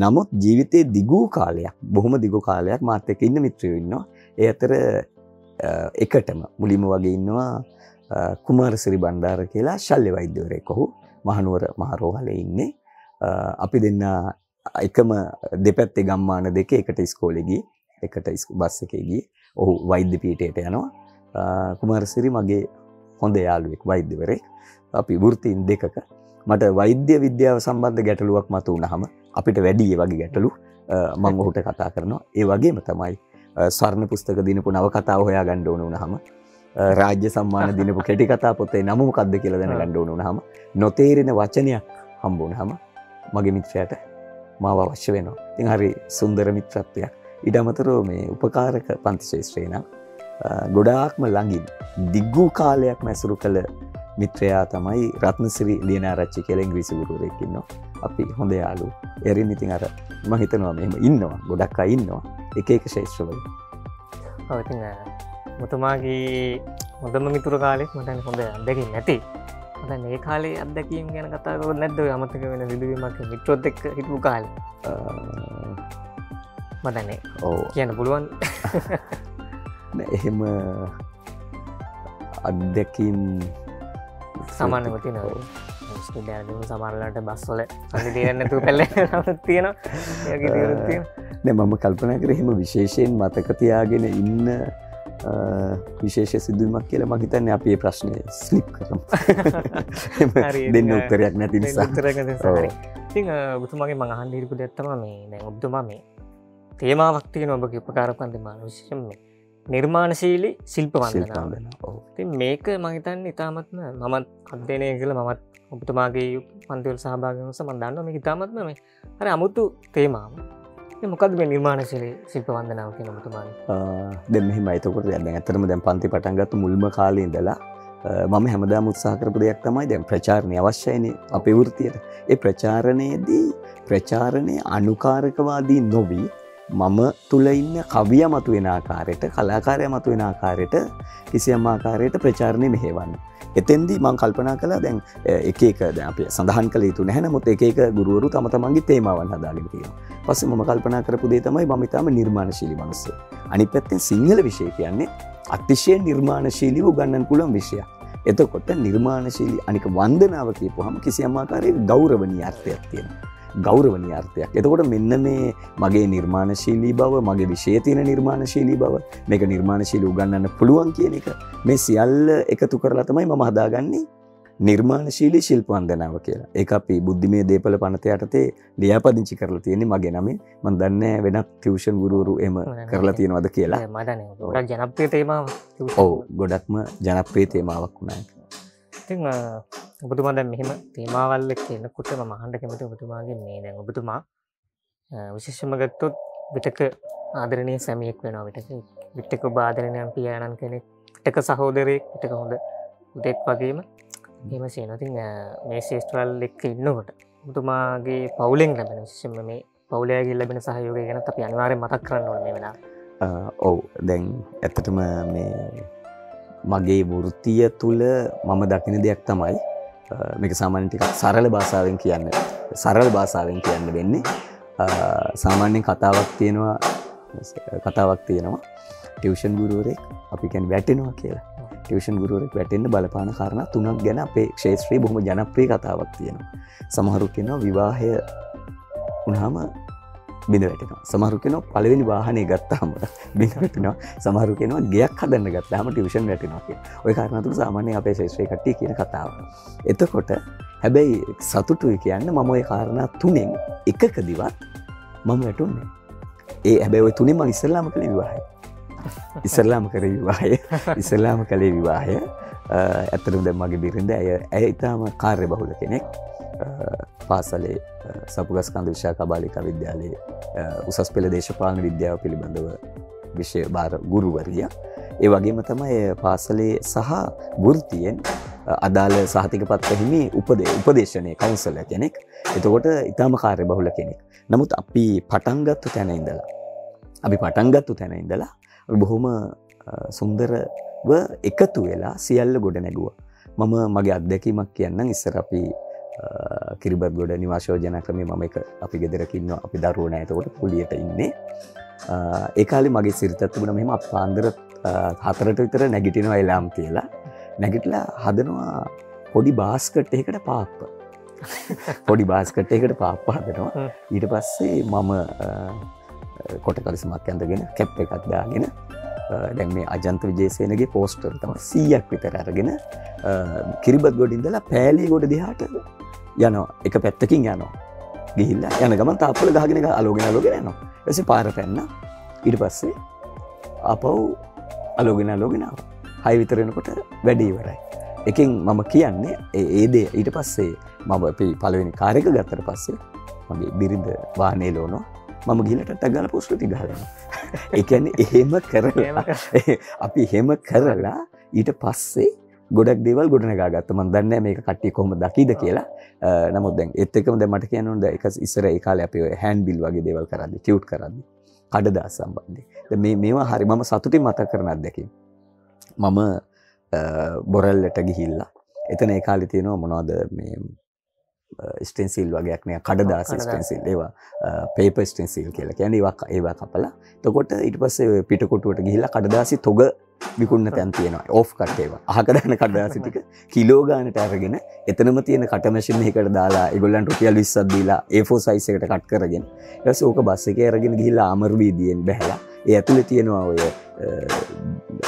නමුත් ජීවිතේ දිගු කාලයක්, බොහොම දිගු කාලයක් මාත් එක්ක ඉන්න මිත්‍රයෝ ඉන්නවා. ඒ අතර එකටම මුලින්ම වගේ ඉන්නවා කුමාරසිරි බණ්ඩාර කියලා ශල්‍ය වෛද්‍යවරයෙක්. ඔහු මහනුවර මහරෝහලේ ඉන්නේ. අපි දෙන්න එකම දෙපැත්තේ ගම්මාන දෙකේ එකට ඉස්කෝලේ ගියේ. එකට බස් එකේ ගියේ. ඔහු වෛද්‍ය පීඨයට යනවා. කුමාරසිරි මගේ හොඳ යාළුවෙක්, වෛද්‍යවරයෙක්. අපි වෘත්තීන් දෙකක. මට වෛද්‍ය විද්‍යාව සම්බන්ධ ගැටලුවක් මතුවුනහම අපිට වැඩි ඒ වගේ ගැටලු මම ඔහුට කතා කරනවා. ඒ වගේම තමයි ස්වර්ණ පුස්තක දිනපු නවකතාව හොයාගන්න ඕන වුණාම, රාජ්‍ය සම්මාන දිනපු කෙටි කතා පොතේ නම මොකක්ද කියලා දැනගන්න ඕන වුණාම, නොතේරෙන වචනයක් හම්බ වුණාම මගේ මිත්‍රයාට මාව අවශ්‍ය වෙනවා. ඉතින් හරි සුන්දර මිත්‍රත්වයක්. ඊට අමතරව මේ උපකාරක පන්ති ශාස්ත්‍රේ නම් ගොඩාක්ම ළඟින් දිගු කාලයක් මැසුරු කළ මිත්‍රයා තමයි රත්නසිරි ලියනාරච්චි කියලා ඉංග්‍රීසි ගුරුවරයෙක් ඉන්නවා. අපි හොඳ යාළුවෝ. එරින් ඉතින් අර මම හිතනවා මෙහෙම ඉන්නවා. ගොඩක් අය ඉන්නවා. එක එක ශාස්ත්‍රවල. ඔව් ඉතින් මුතුමාගේ හොඳම මිතුරු කාලෙත් මට හොඳ අත්දැකීම් නැති. මම මේ කාලේ අත්දැකීම් ගැන කතා කරොත් නැද්ද ඔය අමතක වෙන සිදුවීමක් මිත්‍රොත් එක්ක හිටපු කාලේ? මතනේ. ඔව් කියන්න පුළුවන්. නෑ එහෙම අත්දැකීම් සාමාන්‍යව තියෙනවා. ස්ටුඩියෝවල සමහරලාට බස් වල අනිත් දෙයක් නැතුව පැල්ලේ තියෙනවා. ඒකේ තියෙනවා තියෙනවා. නෑ මම කල්පනා කරේ එහෙම විශේෂයෙන් මතක තියාගෙන ඉන්න විශේෂ සිදුවීමක් කියලා මම හිතන්නේ අපි මේ ප්‍රශ්නේ ස්ලිප් කරමු. දෙන්න උත්තරයක් නැති නිසා. උත්තරයක් නැති නිසා. හරි. ඉතින් ඔබතුමාගේ මම අහන්න හිතපු දෙයක් තමයි මේ දැන් ඔබතුමා මේ තේමාවක් තියෙනවා ඔබගේ උපකාරක වන්දනා විශේෂයෙන් මේ නිර්මාණශීලී ශිල්ප වන්දනාව. ඔව්. ඉතින් මේක මම හිතන්නේ ඉතාමත්ම මම අධ්‍යයනය කළා. මමත් ඔබතුමාගේ පන්ති වල සහභාගී වුණා. මම දන්නවා මේක ඉතාමත්ම මේ හරි අමුතු තේමාවක්. මොකක්ද මේ නිර්මාණශීලී ශිල්ප වන්දනාව කියන ඔබතුමාගේ? දැන් මෙහෙමයි. එතකොට දැන් ඇත්තටම දැන් පන්ති පටන් ගත්ත මුල්ම කාලේ ඉඳලා මම හැමදාම උත්සාහ කරපු දෙයක් තමයි දැන් ප්‍රචාරණය අවශ්‍යයිනේ අපේ වෘත්තියට. ඒ ප්‍රචාරණයේදී ප්‍රචාරණයේ අනුකාරකවාදී නොවි මම තුල ඉන්න කවිය මතුවෙන ආකාරයට, කලාකාරයා මතුවෙන ආකාරයට කිසියම් ආකාරයකට ප්‍රචාරණය මෙහෙවන්න. එතෙන්දී මම කල්පනා කළා දැන් එක එක දැන් අපි සඳහන් කළ යුතු නැහැ. නමුත් එක එක ගුරුවරු තම තමන්ගේ තේමාවන් හදාගෙන තියෙනවා. පස්සේ මම කල්පනා කරපු දේ තමයි මම ඊටාම නිර්මාණශීලී මිනිස්සෙක්. අනිත් පැත්තෙන් සිංහල විෂය කියන්නේ අතිශය නිර්මාණශීලීව උගන්වන්න පුළුවන් විෂයක්. එතකොට නිර්මාණශීලී අනික වන්දනාව කියපුවාම කිසියම් ආකාරයක ගෞරවණීය අර්ථයක් තියෙනවා. ගෞරවණීය අර්ථයක්. එතකොට මෙන්න මේ මගේ නිර්මාණශීලී බව, මගේ විෂයේ තියෙන නිර්මාණශීලී බව, මේක නිර්මාණශීලී උගන්වන්න පුළුවන් කියන එක මේ සියල්ල එකතු කරලා තමයි මම හදාගන්නේ නිර්මාණශීලී ශිල්ප වන්දනාව කියලා. ඒක අපි බුද්ධිමය දීපල පනත යටතේ ලියාපදිංචි කරලා තියෙන්නේ මගේ නමින්. මම දන්නේ වෙනත් ටියුෂන් ගුරුවරු එහෙම කරලා තියෙනවද කියලා. මම දන්නේ. ගොඩක් ජනප්‍රිය තේමාවක්. ඔව් ගොඩක්ම ජනප්‍රිය තේමාවක් වුණා ඒක. ඉතින් ඔබතුමා දැන් මෙහෙම තේමාවල් එක්ක එනකොට මම අහන්න කැමති ඔබතුමාගේ මේ දැන් ඔබතුමා විශේෂයෙන්ම ගත්තොත් විතක ආදරණීය සැමියෙක් වෙනවා. විතක ඔබ ආදරණීය පියාණන් කෙනෙක්, විතක සහෝදරයෙක්, විතක හොඳ උදෙක් වගේම එහෙම සේනවා. ඉතින් මේ ශේෂ්ත්‍රවල එක්ක ඉන්නකොට ඔබතුමාගේ පවුලෙන් ලැබෙන විශේෂයෙන්ම මේ පවුලයාගෙන් ලැබෙන සහයෝගය ගැන අපි අනිවාර්යෙන් මතක් කරන්න ඕනේ මේ වෙලාවේ. ඔව් දැන් ඇත්තටම මේ මගේ වෘත්තිය තුළ මම දකින දෙයක් තමයි මේක සාමාන්‍යයෙන් ටිකක් සරල භාෂාවෙන් කියන්න වෙන්නේ. සාමාන්‍යයෙන් කතාවක් තියෙනවා ටියුෂන් ගුරුවරයෙක් අපි කියන්නේ වැටෙනවා කියලා. ටියුෂන් ගුරුවරයෙක් වැටෙන්න බලපාන කාරණා තුනක් ගැන අපේ ක්ෂේත්‍රයේ බොහොම ජනප්‍රිය කතාවක් තියෙනවා. සමහරු කියනවා විවාහය වුණාම බිඳ වැටෙනවා. සමහරු කියනවා පළවෙනි වාහනේ ගත්තාම බිඳ වැටෙනවා. සමහරු කියනවා ගෙයක් හදන්න ගත්තාම ටියුෂන් වැටෙනවා කියලා. ওই කාරණා තුන සාමාන්‍යයෙන් අපේ ශාස්ත්‍රයේ කට්ටිය කියන කතාව. එතකොට හැබැයි සතුටුයි කියන්නේ මම ওই කාරණා තුනෙන් එකකදීවත් මම වැටුන්නේ. හැබැයි ওই තුනෙන් මම ඉස්සෙල්ලාම කළේ විවාහය. ඉස්සෙල්ලාම කළේ විවාහය. ඇත්තටම දැන් මගේ බිරිඳ ඇය ඊටාම කාර්යබහුල කෙනෙක්. පාසලේ සපුගස්කන්ධ විශාඛා බාලිකා විද්‍යාලයේ උසස් පෙළ දේශපාලන විද්‍යාව පිළිබඳව විෂය භාර ගුරුවරිය. ඒ වගේම තමයි පාසලේ සහ වෘත්තියෙන් අදාළ සහතික පත්‍ර හිමි උපදේශනයේ කවුන්සලර් කෙනෙක්. එතකොට ඊටම කාර්යබහුල කෙනෙක්. නමුත් අපි පටන් ගත්ත තැන ඉඳලා අපි බොහොම සුන්දරව එකතු වෙලා සියල්ල ගොඩ නැගුවා. මම මගේ අත්දැකීමක් කියන්නම්. ඉස්සර අපි කිරිබත්ගොඩ නිවාස යෝජනා ක්‍රමයේ මම එක අපි ගෙදරක ඉන්නවා. අපි දරුවෝ නැහැ. එතකොට කුලියට ඉන්නේ. ඒ කාලේ මගේ සිරිතත් තිබුණා මෙහෙම පාන්දර 4ට විතර නැගිටිනවා එලාම් කියලා. නැගිටලා හදනවා පොඩි බාස්කට් එකකට පාප්ප. පොඩි බාස්කට් එකකට පාප්ප හදනවා. ඊට පස්සේ මම කොට කලිසමක් ඇඳගෙන කැප් එකක් දාගෙන දැන් මේ අජන්ත විජේසේනගේ පෝස්ටර් තමයි 100ක් විතර අරගෙන කිරිබත්ගොඩ ඉඳලා පෑලියගොඩ දිහාට යනවා. එක පැත්තකින් යනවා. ගිහිල්ලා යන ගමන් තාප්පල ගහගෙන අලෝගෙන යනවා. ඊට පස්සේ පාර පැන්නා. ඊට පස්සේ ආපහු අලෝගෙන ආවා. 6 විතර වෙනකොට වැඩේ ඉවරයි. එකෙන් මම කියන්නේ ඒ දේ ඊට පස්සේ මම අපි පළවෙනි කාර් එක ගත්තට පස්සේ මගේ බිරිඳ වාහනේ ලෝනවා. මම ගිහලා ටට්ටක් ගාලා පොස්ට් ටික ගහලා. ඒ කියන්නේ එහෙම කරලා අපි එහෙම කරලා ඊට පස්සේ ගොඩක් දේවල් ගොඩනගා ගත්තා. මම දන්නේ නැහැ මේක කට්ටිය කොහොමද දකීද කියලා. නමුත් දැන් ඒත් එක්කම දැන් මට කියන්න ඕනේ ඒක ඉස්සර ඒ කාලේ අපි ඔය හෑන්ඩ් බිල් වගේ දේවල් කරද්දි ටියුට් කරද්දි කඩදාසි සම්බන්ධයෙන්. දැන් මේවා හරි මම සතුටින් මතක් කරන අත්දැකීම්. මම බොරැල්ලට ගිහිල්ලා එතන ඒ කාලේ තියෙනවා මොනවද මේ ස්ටෙන්සිල් වගේක් නේ කඩදාසි ස්ටෙන්සිල් ඒවා පේපර් ස්ටෙන්සිල් කියලා කියන්නේ ඒවා කපලා එතකොට ඊට පස්සේ පිටකොටුවට ගිහිල්ලා කඩදාසි තොග විකුණන තැන් තියෙනවා ඕෆ් කට් ඒවා අහක දාන කඩදාසි ටික කිලෝ ගානට අරගෙන එතනම තියෙන කට මැෂින් එකකට දාලා ඒගොල්ලන්ට රුපියල් 20ක් දීලා A4 size එකට කට් කරගෙන ඊට පස්සේ ඕක බස් එකේ අරගෙන ගිහිල්ලා ආමරු වීදියෙන් බැහැලා ඒ ඇතුලේ තියෙනවා ඔය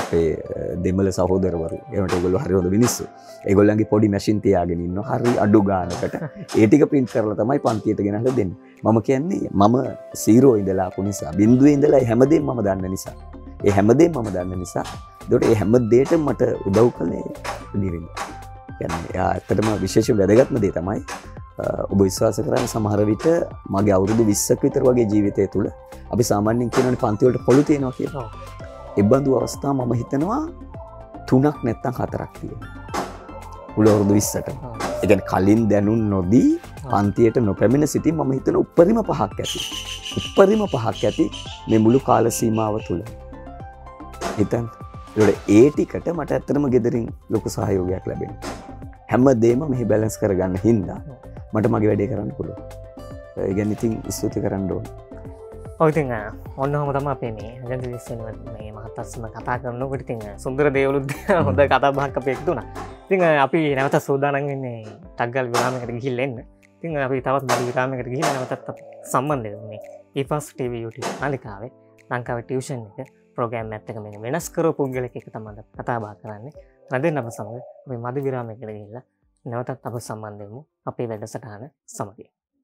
අපේ දෙමළ සහෝදරවරු ඒවට ඒගොල්ලෝ හරි හොඳ මිනිස්සු. ඒගොල්ලන්ගේ පොඩි මැෂින් තියාගෙන ඉන්නවා හරි අඩු ගානකට. ඒ ටික print කරලා තමයි පන්තියට ගෙනල්ලා දෙන්නේ. මම කියන්නේ මම 0 ඉඳලා ආපු නිසා බිඳුවේ ඉඳලා හැමදේම මම දන්න නිසා. ඒ හැමදේම මම දන්න නිසා. ඒකට ඒ හැම දෙයකටම මට උදව් කළේ බිරිඳ. කියන්නේ එයා ඇත්තටම විශේෂ වැදගත්ම දේ තමයි ඔබ විශ්වාස කරන්නේ සමහර විට මගේ අවුරුදු 20ක විතර වගේ ජීවිතය තුළ අපි සාමාන්‍යයෙන් කියනවානේ පන්ති වලට පොළු තියෙනවා කියලා. ඒ බඳු අවස්ථා මම හිතනවා 3ක් නැත්නම් 4ක් තියෙනවා. මුළු අවුරුදු 20ට. ඒ කියන්නේ කලින් දැනුම් නොදී පන්තියට නොපැමිණ සිටි මම හිතන උපරිම 5ක් ඇති. උපරිම 5ක් ඇති මේ මුළු කාල සීමාව තුළ. හිතන්න. ඒ ටිකට මට ඇත්තටම ගෙදරින් ලොකු සහයෝගයක් ලැබෙනවා. හැමදේම මෙහි බැලන්ස් කරගන්න හින්දා මට මගේ වැඩේ කරන්න පුළුවන්. ඒ කියන්නේ ඉතින් ස්තුති කරන්න ඕනේ. ඔව් ඉතින් ඔන්නෝම තමයි අපි මේ අජන්ත විශ්සෙන් මේ මහත්තස්සම කතා කරනකොට ඉතින් සුන්දර දේවලුත් හොඳ කතා බහක් අපි එකතු වුණා. ඉතින් අපි නැවත සූදානම් වෙන්නේ ටග්ගල් විරාමයකට ගිහිල්ලා එන්න. ඉතින් අපි තවත් බඩු විරාමයකට ගිහිල්ලා නැවතත් අපි සම්බන්ධ වෙමු මේ ඊෆාස් TV YouTube නාලිකාවේ ලංකාවේ ටියුෂන් එක ප්‍රෝග්‍රෑම් එකත් එක්ක මේ වෙනස් කරපු පුද්ගලෙක් එක්ක තමයි කතා බහ කරන්නේ. රැඳෙන්න අප සමග අපි මඩු විරාමයකට ගිහිල්ලා නැවතත් අප සම්බන්ධ වෙමු අපේ වැඩසටහන සමග.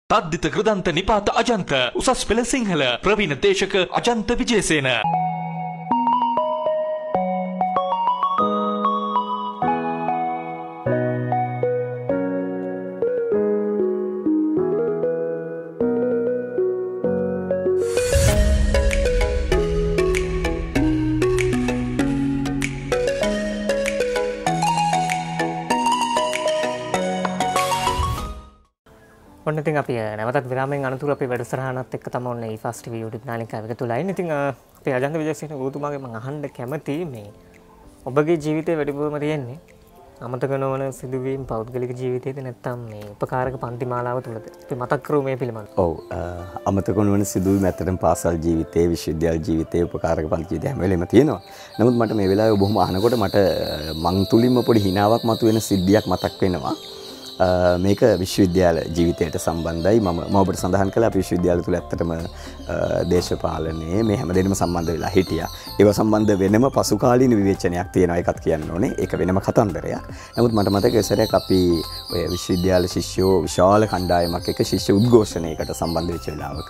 තද්දිත කෘදන්ත නිපාත අජන්ත උසස් පෙළ සිංහල ප්‍රවීණ දේශක අජන්ත විජේසේන ඔන්න ඉතින් අපි නැවතත් විරාමයෙන් අනතුරු අපේ වැඩසටහනත් එක්ක තමයි ඔන්න ඊෆාස් TV YouTube නාලිකාව එක තුලයි. ඉතින් අපේ අජන්ත විජේසේන ගුරුතුමාගේ මම අහන්න කැමති මේ ඔබගේ ජීවිතේ වැඩිපුරම තියෙන්නේ අමතක නොවන සිදුවීම් පෞද්ගලික ජීවිතයේද නැත්නම් මේ උපකාරක පන්ති මාලාව තුලද? අපි මතක් කරමු මේ පිළිබඳව. ඔව් අමතක නොවන සිදුවීම් ඇත්තටම පාසල් ජීවිතයේ විශ්වවිද්‍යාල ජීවිතයේ උපකාරක පන්ති ජීවිතය හැම වෙලෙම තියෙනවා. නමුත් මට මේ වෙලාවේ බොහොම අහනකොට මට මං තුලින්ම පොඩි හිනාවක් මතුවෙන සිද්ධියක් මතක් වෙනවා. මේක විශ්වවිද්‍යාල ජීවිතයට සම්බන්ධයි. මම ඔබට සඳහන් කළා අපි විශ්වවිද්‍යාල තුල ඇත්තටම දේශපාලනයේ මේ හැමදේටම සම්බන්ධ වෙලා හිටියා. ඒව සම්බන්ධ වෙනම පසුකාලීන විවේචනයක් තියෙනවා ඒකත් කියන්න ඕනේ. ඒක වෙනම කතන්දරයක්. නමුත් මට මතකයි සරයක් අපි ඔය විශ්වවිද්‍යාල ශිෂ්‍යෝ විශාල කණ්ඩායමක් එක්ක ශිෂ්‍ය උද්ඝෝෂණයකට සම්බන්ධ වෙච්ච වෙලාවක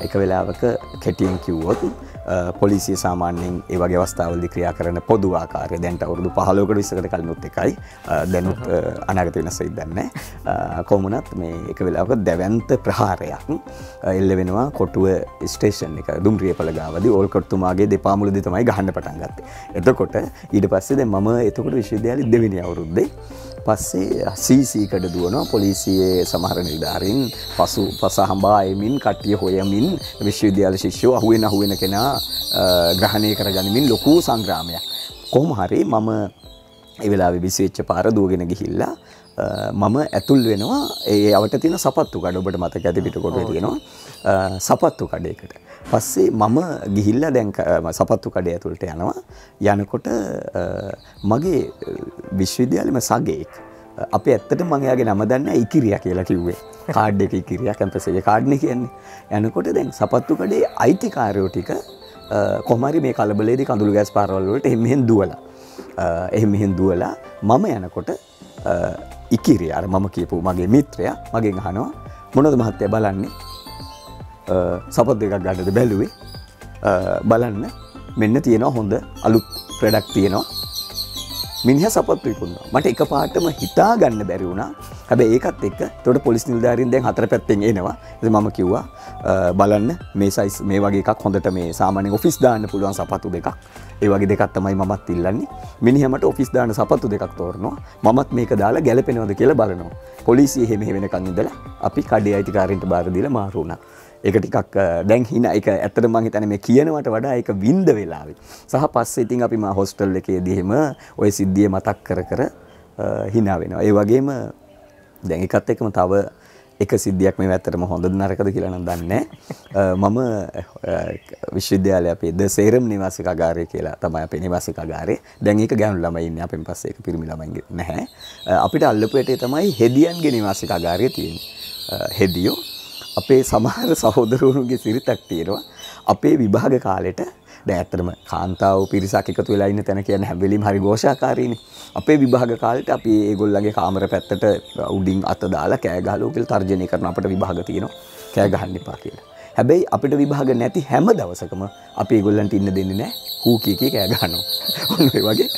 එක වෙලාවක කෙටියෙන් කිව්වොත් පොලිසිය සාමාන්‍යයෙන් ඒ වගේ අවස්ථාවලදී ක්‍රියා කරන පොදු ආකාරය දැන්ට අවුරුදු 15කට 20කට කලිනුත් එකයි දැනුත් අනාගත වෙනස ඉදන්නේ කොහොමුණත් මේ එක වෙලාවක දැවැන්ත ප්‍රහාරයක් එල්ල වෙනවා කොටුව ස්ටේෂන් එක දුම්රියපල ගාවදී ඕල්කොට්තුමාගේ දෙපා මුලදී තමයි ගහන්න පටන් ගත්තේ. එතකොට ඊට පස්සේ දැන් මම එතකොට විශ්වවිද්‍යාලේ දෙවෙනි අවුරුද්දේ පස්සේ CC කට දුවනවා පොලිසියේ සමහර නිලධාරීන් පස හඹා එමින් කට්ටිය හොයමින් විශ්වවිද්‍යාල ශිෂ්‍යෝ අහුවෙන කෙනා ග්‍රහණය කරගනිමින් ලොකු සංග්‍රාමයක්. කොහොම හරි මම ඒ වෙලාවේ විශ්වෙච්ච පාර දුවගෙන ගිහිල්ලා මම ඇතුල් වෙනවා ඒ අවට තියෙන සපත්තු කඩ ඔබට මතක ඇති පිටකොටුවේ තියෙනවා සපත්තු කඩේකට. පස්සේ මම ගිහිල්ලා දැන් සපත්තු කඩේ ඇතුළට යනකොට මගේ විශ්වවිද්‍යාලෙම සගයෙක් අපි ඇත්තට මම එයාගේ නම දන්නේ ඉකිරියා කියලා කිව්වේ. කාඩ් එක ඉකිරියා කැම්පස් එකේ කාඩ් නේ කියන්නේ. යනකොට දැන් සපත්තු කඩේ අයිතිකාරයෝ ටික කොහොම හරි මේ කලබලයේදී කඳුළු ගෑස් පාරවල් වලට එහෙම දුවලා මම යනකොට ඉකිරියා අර මම කියපු මගේ මිත්‍රයා මගෙන් අහනවා මොනවද මහත්තයා බලන්නේ සපත් දෙකක් ගන්නද බැලුවේ බලන්න මෙන්න තියෙනවා හොඳ අලුත් ප්‍රොඩක්ට් තියෙනවා මිනිහා සපත්තු විකුණනවා මට එකපාරටම හිතා ගන්න බැරි වුණා හැබැයි ඒකත් එක්ක එතකොට පොලිස් නිලධාරීන් දැන් හතර පැත්තෙන් එනවා ඉතින් මම කිව්වා බලන්න මේ සයිස් මේ වගේ එකක් හොඳට මේ සාමාන්‍යයෙන් ඔෆිස් දාන්න පුළුවන් සපත්තු දෙකක් ඒ වගේ දෙකක් තමයි මමත් ඉල්ලන්නේ මිනිහා මට ඔෆිස් දාන්න සපත්තු දෙකක් තෝරනවා මමත් මේක දාලා ගැලපෙනවද කියලා බලනවා පොලිසිය එහෙම වෙනකන් ඉඳලා අපි කඩේ අයිතිකාරයින්ට බාර දීලා මාරු වුණා ඒක ටිකක් දැන් හිනා ඒක ඇත්තටම මම හිතන්නේ මේ කියනවට වඩා ඒක වින්ද වෙලාවේ සහ පස්සේ ඉතින් අපි මා හොස්ටල් එකේදී එහෙම ওই සිද්ධිය මතක් කර හිනා වෙනවා ඒ වගේම දැන් එකත් එක්කම තව එක සිද්ධියක් මේ ඇත්තටම හොඳද නරකද කියලා නම් දන්නේ මම විශ්වවිද්‍යාලයේ අපේ ද සේරම් නිවාසිකාගාරය කියලා තමයි අපේ නිවාසිකාගාරේ දැන් ඒක ගෑනු ළමයි ඉන්නේ අපෙන් පස්සේ ඒක පිරිමි ළමයි නැහැ අපිට අල්ලපු ඇටේ තමයි හෙදියන්ගේ නිවාසිකාගාරය තියෙන්නේ හෙදියෝ අපේ සමහර සහෝදරවරුන්ගේ සිරිතක් තියෙනවා අපේ විභාග කාලෙට දැන් ඇත්තටම කාන්තාව පිරිසක් එකතු වෙලා ඉන්න තැන කියන්නේ හැම වෙලෙම හරි ഘോഷාකාරීනේ අපේ විභාග කාලෙට අපි ඒගොල්ලන්ගේ කාමර පැත්තට උඩින් අත දාලා කෑ ගහලා කියලා තර්ජනය කරන අපිට විභාග තියෙනවා කෑ ගහන්න එපා කියලා හැබැයි අපිට විභාග නැති හැම දවසකම අපි ඒගොල්ලන්ට ඉන්න දෙන්නේ නැහැ හූ කී කෑ ගහනවා ඔන්න ඒ වගේ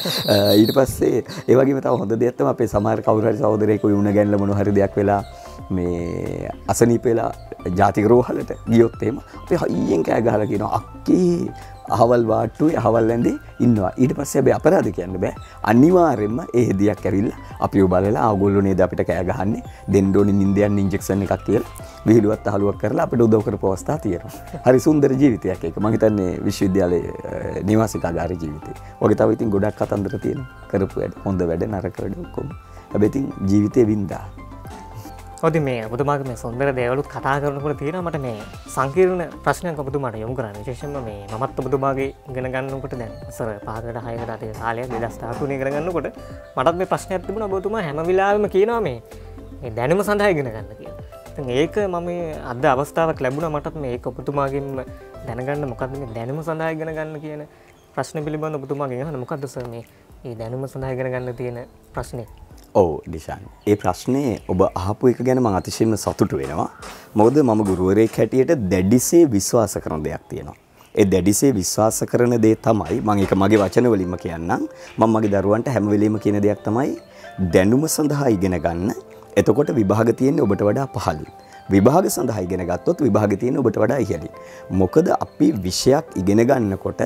ඊට පස්සේ ඒ වගේම තව හොඳ දෙයක් තමයි අපේ සමහර කවුරු හරි සහෝදරයෙකු වුණ ගැනලා මොන හරි දෙයක් වෙලා මේ අසනීප වෙලා ජාතික රෝහලට ගියොත් එහෙම අපි හයියෙන් කෑ ගහලා කියනවා අක්කේ අහවල් වාට්ටුවේ අහවල් ඇඳේ ඉන්නවා ඊට පස්සේ අපි අපරාධ කියන්න බෑ අනිවාර්යෙන්ම ඒ හෙදියක් ඇවිල්ලා අපිව බලලා ආගොල්ලෝ නේද අපිට කෑ ගහන්නේ දෙන්න ඕනේ නින්දයන් ඉන්ජෙක්ෂන් එකක් කියලා විහිළුවක් තහලුවක් කරලා අපිට උදව් කරපු අවස්ථා තියෙනවා හරි සුන්දර ජීවිතයක් ඒක මම හිතන්නේ විශ්වවිද්‍යාලයේ නිවාසිකාගාර ජීවිතේ වගේ තව ඉතින් ගොඩක් කතන්දර තියෙනවා කරපු වැඩ හොඳ වැඩ නරක වැඩ ඔක්කොම හැබැයි ඉතින් ජීවිතේ වින්දා ඔති මේ ඔබතුමාගේ මේ සොන්දර දේවලුත් කතා කරනකොට තියෙනවා මට මේ සංකීර්ණ ප්‍රශ්නයක් ඔබතුමාට යොමු කරන්න. විශේෂයෙන්ම මේ මමත් ඔබතුමාගේ ඉගෙන ගන්නකොට දැන් අසර 5කට 6කට අතේ කාලයක් 2013 ඉගෙන ගන්නකොට මටත් මේ ප්‍රශ්නයක් තිබුණා ඔබතුමා හැම වෙලාවෙම කියනවා මේ දැනුම සඳහා ඉගෙන ගන්න කියලා. ඉතින් ඒක මම අද අවස්ථාවක් ලැබුණා මටත් මේක ඔබතුමාගෙන් දැනගන්න මොකද්ද මේ දැනුම සඳහා ඉගෙන ගන්න කියන ප්‍රශ්න පිළිබඳව ඔබතුමාගෙන් අහන්න මොකද්ද සර් මේ දැනුම සඳහා ඉගෙන ගන්න තියෙන ප්‍රශ්නේ? ඔව් ඩිෂාන් ඒ ප්‍රශ්නේ ඔබ අහපු එක ගැන මම අතිශයින්ම සතුටු වෙනවා මොකද මම ගුරුවරයෙක් හැටියට දැඩිසේ විශ්වාස කරන දෙයක් තියෙනවා ඒ දැඩිසේ විශ්වාස කරන දේ තමයි මම ඒක මගේ වචන වලින්ම කියන්නම් මම මගේ දරුවන්ට හැම වෙලෙම කියන දෙයක් තමයි දැනුම සඳහා ඉගෙන ගන්න එතකොට විභාග තියෙන්නේ ඔබට වඩා පහළින් විභාග සඳහා ඉගෙන ගත්තොත් විභාග තියෙන්නේ ඔබට වඩා ඉහළින් මොකද අපි විෂයක් ඉගෙන ගන්නකොට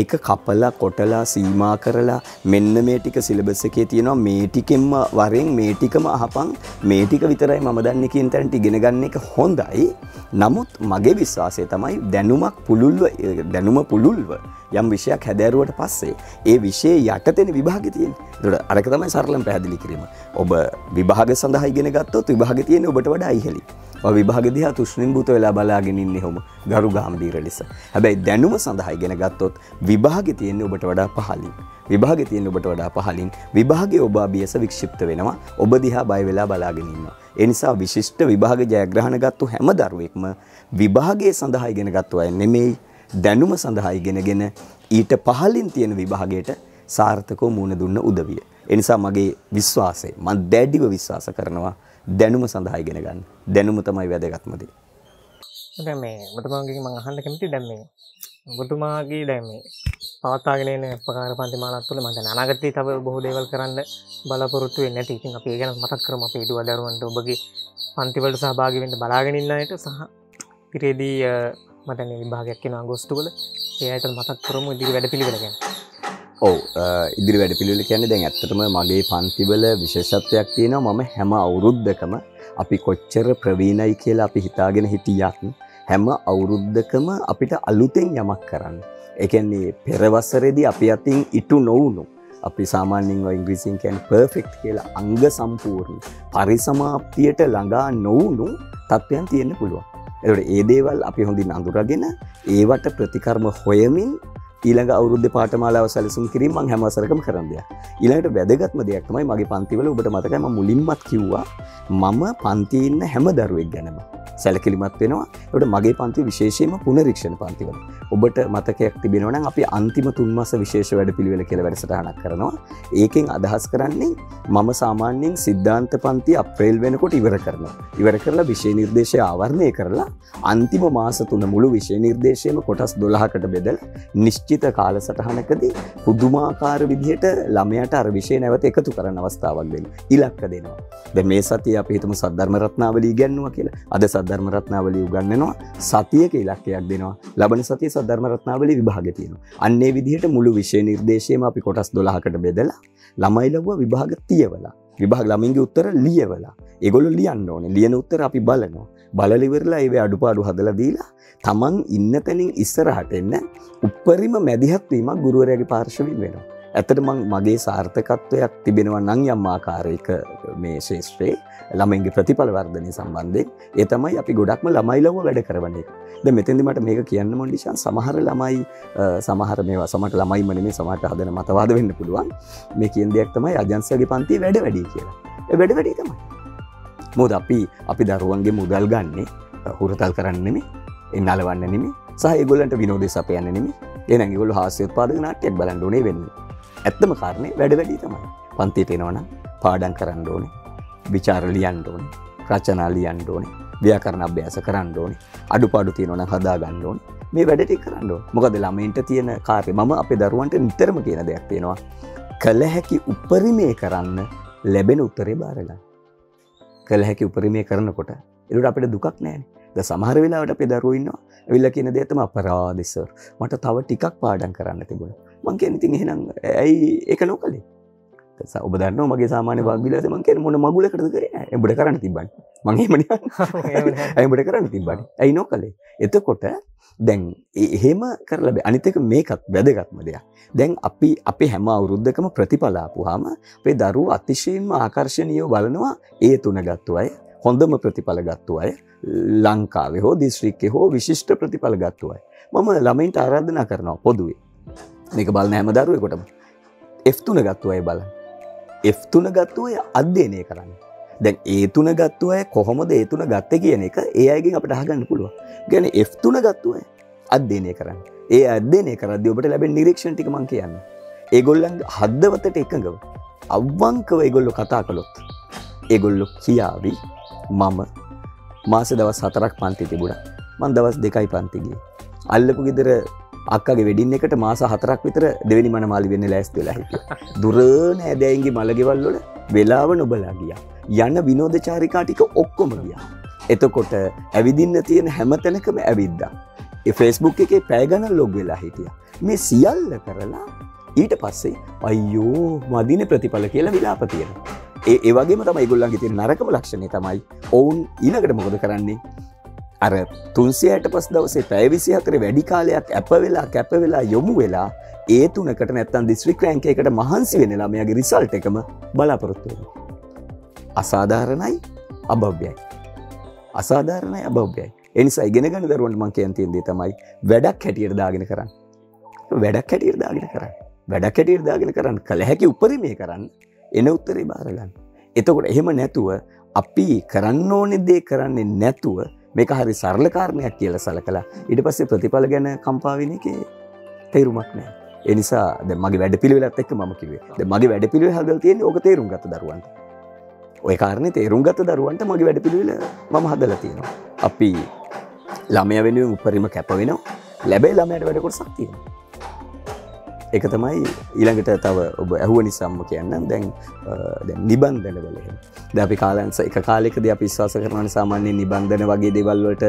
ඒක කපලා කොටලා සීමා කරලා මෙන්න මේ ටික සිලබස් එකේ තියෙනවා මේ ටිකෙන්ම වරෙන් මේ ටිකම අහපන් මේ ටික විතරයි මම දන්නේ කියන තැනට ඉගෙන ගන්න එක හොඳයි නමුත් මගේ විශ්වාසය තමයි දැනුම පුළුල්ව යම් විෂයක් හැදෑරුවට පස්සේ ඒ විෂයේ යටතේන විභාගෙ තියෙන්නේ. ඒකට අරක තමයි සරලම පැහැදිලි කිරීම. ඔබ විභාග සඳහා ඉගෙන ගත්තොත් විභාගෙ තියෙන්නේ ඔබට වඩා ඉහළින්. ඔය විභාගෙ දිහා තුෂ්ණින්බුත වෙලා බලාගෙන ඉන්නේ ඔහොම ගරු ගාම්භීර ලෙස. හැබැයි දැනුම සඳහා ඉගෙන ගත්තොත් විභාගෙ තියෙන්නේ ඔබට වඩා පහළින්. විභාගෙ තියෙන්නේ ඔබට වඩා පහළින්. විභාගේ ඔබ අභියස වික්ෂිප්ත වෙනවා. ඔබ දිහා බය වෙලා බලාගෙන ඉන්නවා. ඒ නිසා විශිෂ්ට විභාග ජයග්‍රහණ ගත්තු හැම දරුවෙක්ම විභාගයේ සඳහා ඉගෙන ගත්තු අය නෙමෙයි දැනුම සඳහා ඉගෙනගෙන ඊට පහළින් තියෙන විභාගයට සාර්ථකව මුහුණ දුන්න උදවිය. ඒ නිසා මගේ විශ්වාසය මම දැඩිව විශ්වාස කරනවා දැනුම සඳහා ඉගෙන ගන්න. දැනුම තමයි වැදගත්ම දේ. දැන් මේ ඔබතුමාගෙන් මම අහන්න කැමතියි දැන් මේ ඔබතුමාගේ දැන් මේ පවත්වාගෙන එන උපකාර පන්ති මාලාව තුළ මම දැන් අනාගතයේ තව බොහෝ දේවල් කරන්න බලාපොරොත්තු වෙන්නේ නැති. ඉතින් අපි ඒ ගැන මතක් කරමු අපේ දුව දරුවන්ට ඔබගේ පන්ති වලට සහභාගී වෙන්න බලාගෙන ඉන්න අයට සහ ඉතිරියේදී මම දැන් විභාගයක් වෙන අගෝස්තු වල ඒ අයට මතක් කරමු ඉදිරි වැඩපිළිවෙල ගැන. ඔව් ඉදිරි වැඩපිළිවෙල කියන්නේ දැන් ඇත්තටම මගේ පන්තිවල විශේෂත්වයක් තියෙනවා. මම හැම අවුරුද්දකම අපි කොච්චර ප්‍රවීණයි කියලා අපි හිතාගෙන හිටියත් හැම අවුරුද්දකම අපිට අලුතෙන් යමක් කරන්න. ඒ කියන්නේ පෙර වසරේදී අපි අතින් ඉටු නොවුණු අපි සාමාන්‍යයෙන් ඉංග්‍රීසියෙන් කියන්නේ පර්ෆෙක්ට් කියලා අංග සම්පූර්ණ පරිසමාප්තියට ළඟා නොවුණු තත්ත්වයන් තියෙන්න පුළුවන්. ඒකට ඒ දේවල් අපි හොඳින් අඳුරගෙන ඒවට ප්‍රතිකර්ම හොයමින් ඊළඟ අවුරුද්දේ පාඨමාලාව සැලසුම් කිරීම මම හැම වසරකම කරන දෙයක්. ඊළඟට වැදගත්ම දෙයක් තමයි මගේ පන්තිවල ඔබට මතකයි මම මුලින්මත් කිව්වා මම පන්තියේ ඉන්න හැම දරුවෙක් ගැනම සැලකිලිමත් වෙනවා. ඒකට මගේ පන්තිය විශේෂයෙන්ම පුනරීක්ෂණ පන්තිවල. ඔබට මතකයක් තිබෙනවා නම් අපි අන්තිම 3 මාස විශේෂ වැඩපිළිවෙල කියලා වැඩසටහනක් කරනවා. ඒකෙන් අදහස් කරන්නේ මම සාමාන්‍යයෙන් සිද්ධාන්ත පන්ති අප්‍රේල් වෙනකොට ඉවර කරනවා. ඉවර කරලා විෂය නිර්දේශය ආවරණය කරලා අන්තිම මාස 3 මුළු විෂය නිර්දේශයම කොටස් 12කට බෙදලා නිශ්චිත කාලසටහනකදී පුදුමාකාර විදිහට ළමයාට අර විෂය නැවත එකතු කරන්න අවස්ථාවක් දෙන්න. ඉලක්ක දෙනවා. දැන් මේ සතියේ අපි හිතමු සද්ධර්ම රත්නාවලිය ඉගෙනනවා කියලා. අද සද්ධර්ම රත්නාවලිය උගන්වනවා. සතියක ඉලක්කයක් දෙනවා. ලබන සතියේ සද්ධර්ම රත්නාවලිය විභාගය තියෙනවා. අන්න ඒ විදිහට මුළු විෂය නිර්දේශයම අපි කොටස් 12කට බෙදලා ළමයි ලැබුවා විභාග තියවලා. විභාග ළමින්ගේ උත්තර ලියවලා. ඒගොල්ලෝ ලියන්න ඕනේ. ලියන උත්තර අපි බලනවා. බලලා ඉවරලා ඒවේ අඩුපාඩු හදලා දීලා තමන් ඉන්න තැනින් ඉස්සරහට එන්න උප්පරිම මැදිහත් වීමක් ගුරුවරයාගේ පාර්ශවයෙන් වෙනවා. ඇත්තට මගේ සාර්ථකත්වයක් තිබෙනවා නම් යම් ආකාරයක මේ ශාස්ත්‍රයේ ළමයින්ගේ ප්‍රතිඵල වර්ධනය සම්බන්ධයෙන් ඒ තමයි අපි ගොඩක්ම ළමයි ලව්ව වැඩ කරන එක. දැන් මෙතෙන්දි මට මේක කියන්න මොන නිසා සමහර ළමයි සමහර මේවා සමහර ළමයිම නෙමෙයි සමහරට හදන මතවාද වෙන්න පුළුවන්. මේ කියන දෙයක් තමයි අජන්සගේ පන්තියේ වැඩ වැඩි කියලා. ඒ වැඩ වැඩි තමයි. මොකද අපි දරුවන්ගේ මුදල් ගන්නේ හුරතල් කරන්න නෙමෙයි, එන්නලවන්න නෙමෙයි, සහ ඒගොල්ලන්ට විනෝදේ සපයන්න නෙමෙයි. එහෙනම් ඒගොල්ලෝ හාස්‍යෝත්පාදක නාට්‍යයක් බලන්න ඕනේ වෙන්නේ. ඇත්තම කාරණේ වැඩ වැඩි තමයි. පන්තියට එනවනම් පාඩම් කරන්න ඕනේ, විචාර ලියන්න ඕනේ, රචනා ලියන්න ඕනේ, ව්‍යාකරණ අභ්‍යාස කරන්න ඕනේ, අඩුපාඩු තියෙනවා නම් හදා ගන්න ඕනේ. මේ වැඩ ටික කරන්න ඕනේ. මොකද ළමයින්ට තියෙන කාර්යය මම අපේ දරුවන්ට නිතරම කියන දෙයක් තියෙනවා. කළ හැකි උපරිමේ කරන්න ලැබෙන උත්තරේ බාර ගන්න. කළ හැකි උපරිමේ කරනකොට ඒකට අපිට දුකක් නැහැනේ. දැන් සමහර වෙලාවට අපේ දරුවෝ ඉන්නවා. ඇවිල්ලා කියන දේ තමයි අපරාධයි සර්. මට තව ටිකක් පාඩම් කරන්න තිබුණා. මං කියන්නේ ඉතින් එහෙනම් ඇයි ඒක නොකලේ? ඔබ දන්නවා මගේ සාමාන්‍ය වාග්විලාසෙ මං කියන්නේ මොන මගුලකටද කරේ නෑ. උඹට කරන්න තිබ්බනේ. මං එහෙම නිකන්. ඇයි උඹට කරන්න තිබ්බනේ. ඇයි නොකලේ? එතකොට දැන් එහෙම කරලා බෑ. අනිත් එක මේකත් වැදගත්ම දෙයක්. දැන් අපි හැම අවුරුද්දකම ප්‍රතිඵල ආපුවාම අපේ දරුවෝ අතිශයින්ම ආකර්ෂණීයව බලනවා ඒ තුන ගත්තු අය, හොඳම ප්‍රතිඵල ගත්තු අය, ලංකාවේ හෝ දිස්ත්‍රික්කේ හෝ විශිෂ්ට ප්‍රතිඵල ගත්තු අය. මම ළමයින්ට ආරාධනා කරනවා පොදුවේ. මේක බලන හැම දරුවෙකුටම F3 ගත්තු අය බලන්න. F3 ගත්තු අය අධ්‍යයනය කරන්න. දැන් A3 ගත්තු අය කොහොමද A3 ගත්තේ කියන එක ඒ අයගෙන් අපිට අහගන්න පුළුවන්. කියන්නේ F3 ගත්තු අය අධ්‍යයනය කරන්න. ඒ අධ්‍යයනය කරද්දී ඔබට ලැබෙන නිරීක්ෂණ ටික මම කියන්නම්. ඒගොල්ලන්ගේ හදවතට එකඟව අවංකව ඒගොල්ලෝ කතා කළොත් ඒගොල්ලෝ කියාවි මම මාස දවස් 4ක් පන්ති තිබුණා. මම දවස් 2යි පන්ති ගියේ. අල්ලපු ගෙදර අක්කගේ වෙඩින් එකට මාස 4ක් විතර දෙවෙනි මනමාලි වෙන්න ලෑස්ති වෙලා හිටියා. දුර නෑදෑයින්ගේ මලගෙවල් වල වෙලාව නොබලා ගියා. යන විනෝදචාරිකා ටික ඔක්කොම ගියා. එතකොට ඇවිදින්න තියෙන හැම තැනකම ඇවිද්දා. ඒ Facebook එකේ පැය ගණන් ලොග් වෙලා හිටියා. මේ සියල්ල කරලා ඊට පස්සේ අයියෝ මදිනේ ප්‍රතිඵල කියලා විලාප තියෙනවා. ඒ වගේම තමයි ඒගොල්ලන්ගේ තියෙන නරකම ලක්ෂණය තමයි ඔවුන් ඊළඟට මොකද කරන්නේ? අර 365 දවසේ පැය 24 වැඩි කාලයක් කැප වෙලා යොමු වෙලා ඒ තුනකට නැත්තම් දිස්ත්‍රික් රෑන්ක් එකකට මහන්සි වෙන ළමයාගේ රිසල්ට් එකම බලාපොරොත්තු වෙනවා. අසාධාරණයි අභව්‍යයි. අසාධාරණයි අභව්‍යයි. ඒ නිසා ඉගෙන ගන්න දරුවන්ට මම කියන දේ තමයි වැඩක් හැටියට දාගෙන කරන්න. වැඩක් හැටියට දාගෙන කරන්න. වැඩක් හැටියට දාගෙන කරන්න. කල හැකි උපරිමේ කරන්න. එන උත්තරේ බාර ගන්න. එතකොට එහෙම නැතුව අපි කරන්න ඕනේ දේ කරන්නේ නැතුව මේක හරි සරල කාරණයක් කියලා සලකලා ඊට පස්සේ ප්‍රතිඵල ගැන කම්පා වෙන එකේ තේරුමක් නැහැ. ඒ නිසා දැන් මගේ වැඩපිළිවෙලත් එක්ක මම කිව්වේ. දැන් මගේ වැඩපිළිවෙල හදලා තියෙන්නේ ඕක තේරුම් ගත්ත දරුවන්ට. ওই කාරණේ තේරුම් ගත්ත දරුවන්ට මගේ වැඩපිළිවෙල මම හදලා තියෙනවා. අපි ළමයා වෙනුවෙන් උපරිම කැප වෙනවා. ලැබෙයි ළමයාට වැඩ කොටසක් තියෙනවා. ඒක තමයි ඊළඟට තව ඔබ ඇහුව නිසාම කියන්නම් දැන් නිබන්ධන වල එහෙම. දැන් අපි කාලයන්ස එක කාලයකදී අපි විශ්වාස කරනවා සාමාන්‍ය නිබන්ධන වගේ දේවල් වලට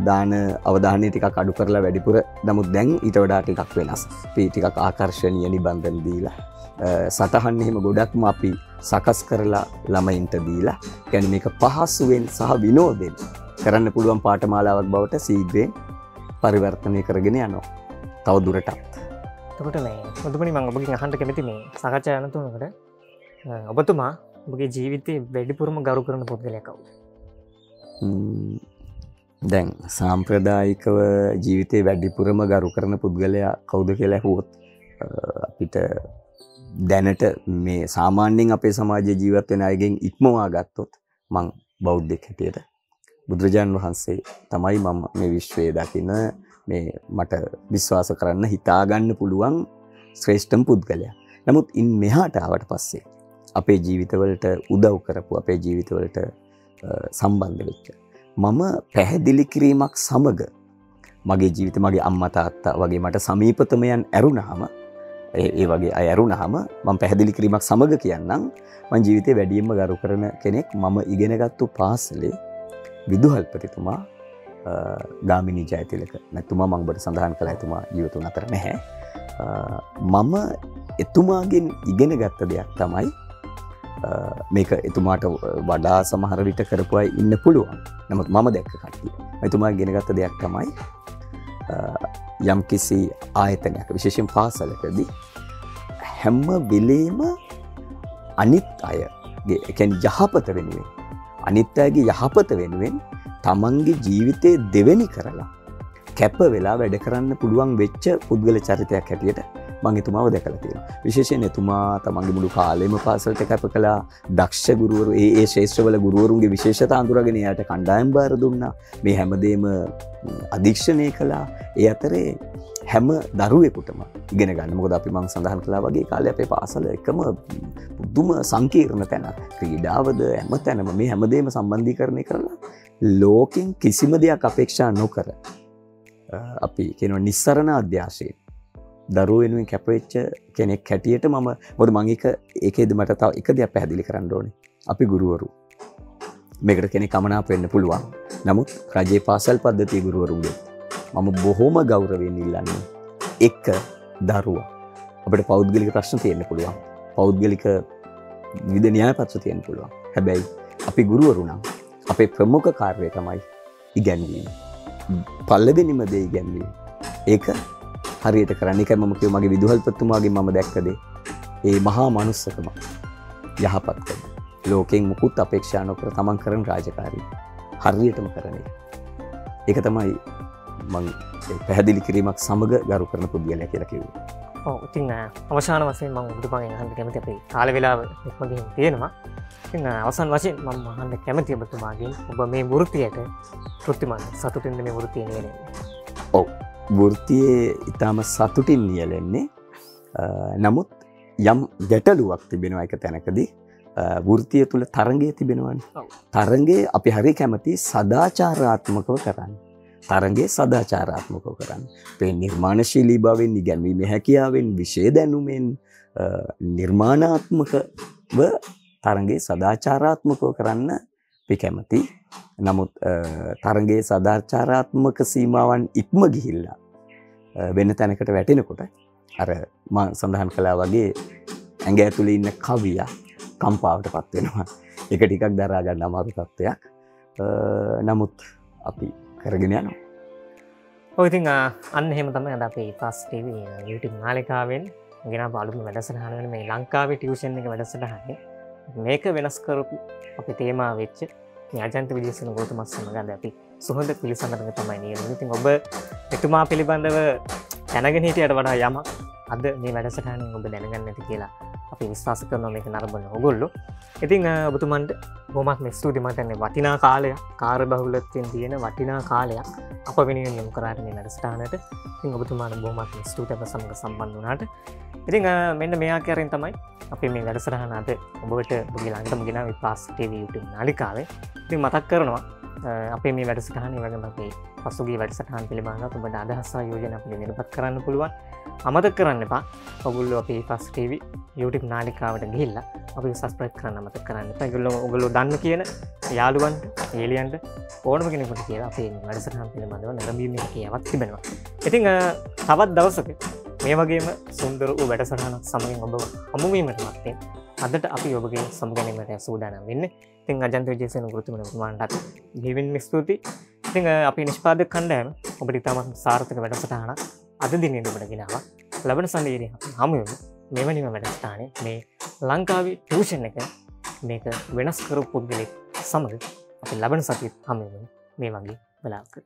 දාන අවධානය ටිකක් අඩු කරලා වැඩිපුර. නමුත් දැන් ඊට වඩා ටිකක් වෙනස්. අපි ටිකක් ආකර්ෂණීය නිබන්ධන දීලා සටහන් එහෙම ගොඩක්ම අපි සකස් කරලා ළමයින්ට දීලා කියන්නේ මේක පහසුවෙන් සහ විනෝදෙන් කරන්න පුළුවන් පාඨමාලාවක් බවට සීඝ්‍රයෙන් පරිවර්තනය කරගෙන යනවා. තව දුරටත්. එතකොට මේ මුදුමනි මම ඔබගෙන් අහන්න කැමති මේ සාකච්ඡා යනතුනකට ඔබතුමා ඔබගේ ජීවිතේ වැඩිපුරම ගරු කරන පුද්ගලයා කවුද? දැන් සාම්ප්‍රදායිකව ජීවිතේ වැඩිපුරම ගරු කරන පුද්ගලයා කවුද කියලා අහුවොත් අපිට දැනට මේ සාමාන්‍යයෙන් අපේ සමාජයේ ජීවත් වෙන අයගෙන් ඉක්මවා ගත්තොත් මං බෞද්ධෙක් හැටියට බුදුරජාණන් වහන්සේ තමයි මම මේ විශ්වයේ දකින මේ මට විශ්වාස කරන්න හිතාගන්න පුළුවන් ශ්‍රේෂ්ඨම පුද්ගලයා. නමුත් ඉන් මෙහාට ආවට පස්සේ අපේ ජීවිතවලට උදව් කරපු අපේ ජීවිතවලට සම්බන්ධ වෙච්ච මම පැහැදිලි කිරීමක් සමග මගේ ජීවිතේ මගේ අම්මා තාත්තා වගේ මට සමීපතමයන් ඇරුණාම ඒ වගේ අය ඇරුණාම මම පැහැදිලි කිරීමක් සමග කියන්නම් මම ජීවිතේ වැඩියෙන්ම ගරු කරන කෙනෙක් මම ඉගෙනගත්තු පාසලේ විදුහල්පතිතුමා ගාමිණී ජයතිලක නැතුමා මම ඔබට සඳහන් කළා එතුමා ජීවිතුන් අතර නැහැ. මම එතුමාගෙන් ඉගෙන ගත්ත දෙයක් තමයි මේක එතුමාට වඩා සමහර විට කරපු අය ඉන්න පුළුවන්. නමුත් මම දැක්ක කට්ටිය. එතුමා ඉගෙන ගත්ත දෙයක් තමයි යම්කිසි ආයතනයක විශේෂයෙන් පාසලකදී හැම වෙලේම අනිත් අයගේ කියන්නේ යහපත වෙනුවෙන් අනිත් අයගේ යහපත වෙනුවෙන් තමන්ගේ ජීවිතේ දෙවෙනි කරලා කැප වෙලා වැඩ කරන්න පුළුවන් වෙච්ච පුද්ගල චරිතයක් හැටියට මම එතුමාව දැකලා තියෙනවා. විශේෂයෙන් එතුමා තමන්ගේ මුළු කාලෙම පාසලට කැප කළා. දක්ෂ ගුරුවරු ඒ ශාස්ත්‍රවල ගුරුවරුන්ගේ විශේෂතා අඳුරගෙන එයාට කණ්ඩායම් බාර දුන්නා. මේ හැමදේම අධීක්ෂණය කළා. ඒ අතරේ හැම දරුවෙකුටම ඉගෙන ගන්න. මොකද අපි මම සඳහන් කළා වගේ කාලේ අපේ පාසල එකම පුදුම සංකීර්ණ තැන. ක්‍රීඩාවද හැමතැනම මේ හැමදේම සම්බන්ධීකරණය කරලා ලෝකෙන් කිසිම දෙයක් අපේක්ෂා නොකර අපි කියනවා නිස්සරණ අධ්‍යාශයෙන් දරුවෝ වෙනුවෙන් කැපවෙච්ච කෙනෙක් හැටියට මම මොකද මම ඒකේද මට තව එක දෙයක් පැහැදිලි කරන්න ඕනේ. අපි ගුරුවරු මේකට කෙනෙක් කමනාප වෙන්න පුළුවන්. නමුත් රජයේ පාසල් පද්ධතියේ ගුරුවරුන්ගේ මම බොහොම ගෞරවයෙන් ඉල්ලන්නේ එක දරුවා අපිට පෞද්ගලික ප්‍රශ්න තියෙන්න පුළුවන්. පෞද්ගලික විවිධ න්‍යාය පත්‍ර තියෙන්න පුළුවන්. හැබැයි අපි ගුරුවරු නම් අපේ ප්‍රමුඛ කාර්යය තමයි ඉගැන්වීම. පළවෙනිම දේ ඉගැන්වීම. ඒක හරියට කරන්න. ඒකයි මම කිව්ව මගේ විදුහල්පතිතුමාගෙන් මම දැක්ක දේ. ඒ මහා මනුස්සකම යහපත්කම. ලෝකෙන් මුකුත් අපේක්ෂා නොකර තමන් කරන රාජකාරිය හරියටම කරන එක. ඒක තමයි මම පැහැදිලි කිරීමක් සමග ගරු කරන පුද්ගලයා කියලා කිව්වේ. ඔව් ඉතින් අවසාන වශයෙන් මම ඔබතුමාගෙන් අහන්න කැමති අපේ කාල වේලාව ඉක්ම ගිහින් තියෙනවා. ඉතින් අවසාන වශයෙන් මම අහන්න කැමති ඔබතුමාගෙන් ඔබ මේ වෘත්තියට තෘප්තිමත් සතුටින්ද මේ වෘත්තිය නියැලෙන්නේ? ඔව් වෘත්තියේ ඊටම සතුටින් නියැලෙන්නේ. නමුත් යම් ගැටලුවක් තිබෙනවා එක තැනකදී වෘත්තිය තුල තරංගය තිබෙනවානේ. තරංගේ අපි හරිය කැමති සදාචාරාත්මකව කරන්න. තරංගේ සදාචාරාත්මකව කරන්න. මේ නිර්මාණශීලී බවෙන්, ඉගැන්වීමේ හැකියාවෙන්, විෂය දැනුමෙන් නිර්මාණාත්මකව තරංගේ සදාචාරාත්මකව කරන්න අපි කැමති. නමුත් තරංගේ සදාචාරාත්මක සීමාවන් ඉක්ම ගිහිල්ලා වෙන තැනකට වැටෙනකොට අර මම සඳහන් කළා වගේ ඇඟ ඇතුලේ ඉන්න කවියා කම්පාවටපත් වෙනවා. ඒක ටිකක් දරා ගන්න අමාරු තත්ත්වයක්. නමුත් අපි කරගෙන යනවා. ඔය ඉතින් අන්න එහෙම තමයි අද අපේ ෆාස්ට් TV YouTube නාලිකාවෙන් ගෙනාව අලුත්ම වැඩසටහන වෙන මේ ලංකාවේ ටියුෂන් එක වැඩසටහනේ මේක වෙනස් කරපු අපේ තේමා වෙච්ච මේ අජන්ත විජේසන ගෞතම සමග අපි සුහද පිළිසඳරක තමයි නියමයි. ඉතින් ඔබ එතුමා පිළිබඳව දැනගෙන හිටියට වඩා යමක් අද මේ වැඩසටහනෙන් ඔබ දැනගන්න ඇති කියලා අපි විශ්වාස කරනවා මේක නරඹන ඔයගොල්ලෝ. ඉතින් ඔබතුමන්ට බොහොමත් මේ ස්තුතියි. මට වටිනා කාලයක් කාර්යබහුලත්වයෙන් තියෙන වටිනා කාලයක් අප වෙනුවෙන් යොමු කරාට මේ වැඩසටහනට. ඉතින් ඔබතුමාට බොහොමත් ස්තුතියි අප සමග සම්බන්ධ වුණාට. ඉතින් මෙන්න මේ ආකාරයෙන් තමයි අපි මේ වැඩසටහන අද ඔබට ඔබගේ ළඟටම ගෙනාවේ ෆාස්ට් TV YouTube නාලිකාවේ. ඉතින් මතක් කරනවා අපේ මේ වැඩසටහනේ වගේම අපේ පසුගිය වැඩසටහන් පිළිබඳව ඔබට අදහස් සහ යෝජනා අපිට ඉදිරිපත් කරන්න පුළුවන්. අමතක කරන්න එපා. ඔයගොල්ලෝ අපේ ෆාස්ට් TV YouTube නාලිකාවට ගිහිල්ලා අපි සබ්ස්ක්‍රයිබ් කරන්න අමතක කරන්න එපා. ඔයගොල්ලෝ දන්න කියන යාළුවන්ට, එළියන්ට ඕනම කෙනෙකුට කියලා අපේ වැඩසටහන් පිළිබඳව නැරඹීමේ හැකියාවක් තිබෙනවා. ඉතින් තවත් දවසක මේ වගේම සුන්දර වූ වැඩසටහනක් සමගින් ඔබ හමු වීමට මත්තෙන් අදට අපි ඔබගේ සමුගැනීමට සූදානම් වෙන්නේ. ඉතින් අජන්ත විජේසේන ගුරුතුමනි ඔබතුමාට ජීවින් ස්තුතියි. ඉතින් අපි නිෂ්පාදක කණ්ඩායම ඔබට ඉතාමත් සාර්ථක වැඩසටහනක් අද දිනේ ඔබට ගෙනාවා. ලබන සඳේදී අපි හමු වෙමු මෙවැනිම වැඩසටහනේ මේ ලංකාවේ ටියුෂන් එක මේක වෙනස් කරපු පුද්ගලෙක් සමග අපි ලබන සතියේ හමු වෙමු මේ වගේ වෙලාවකට.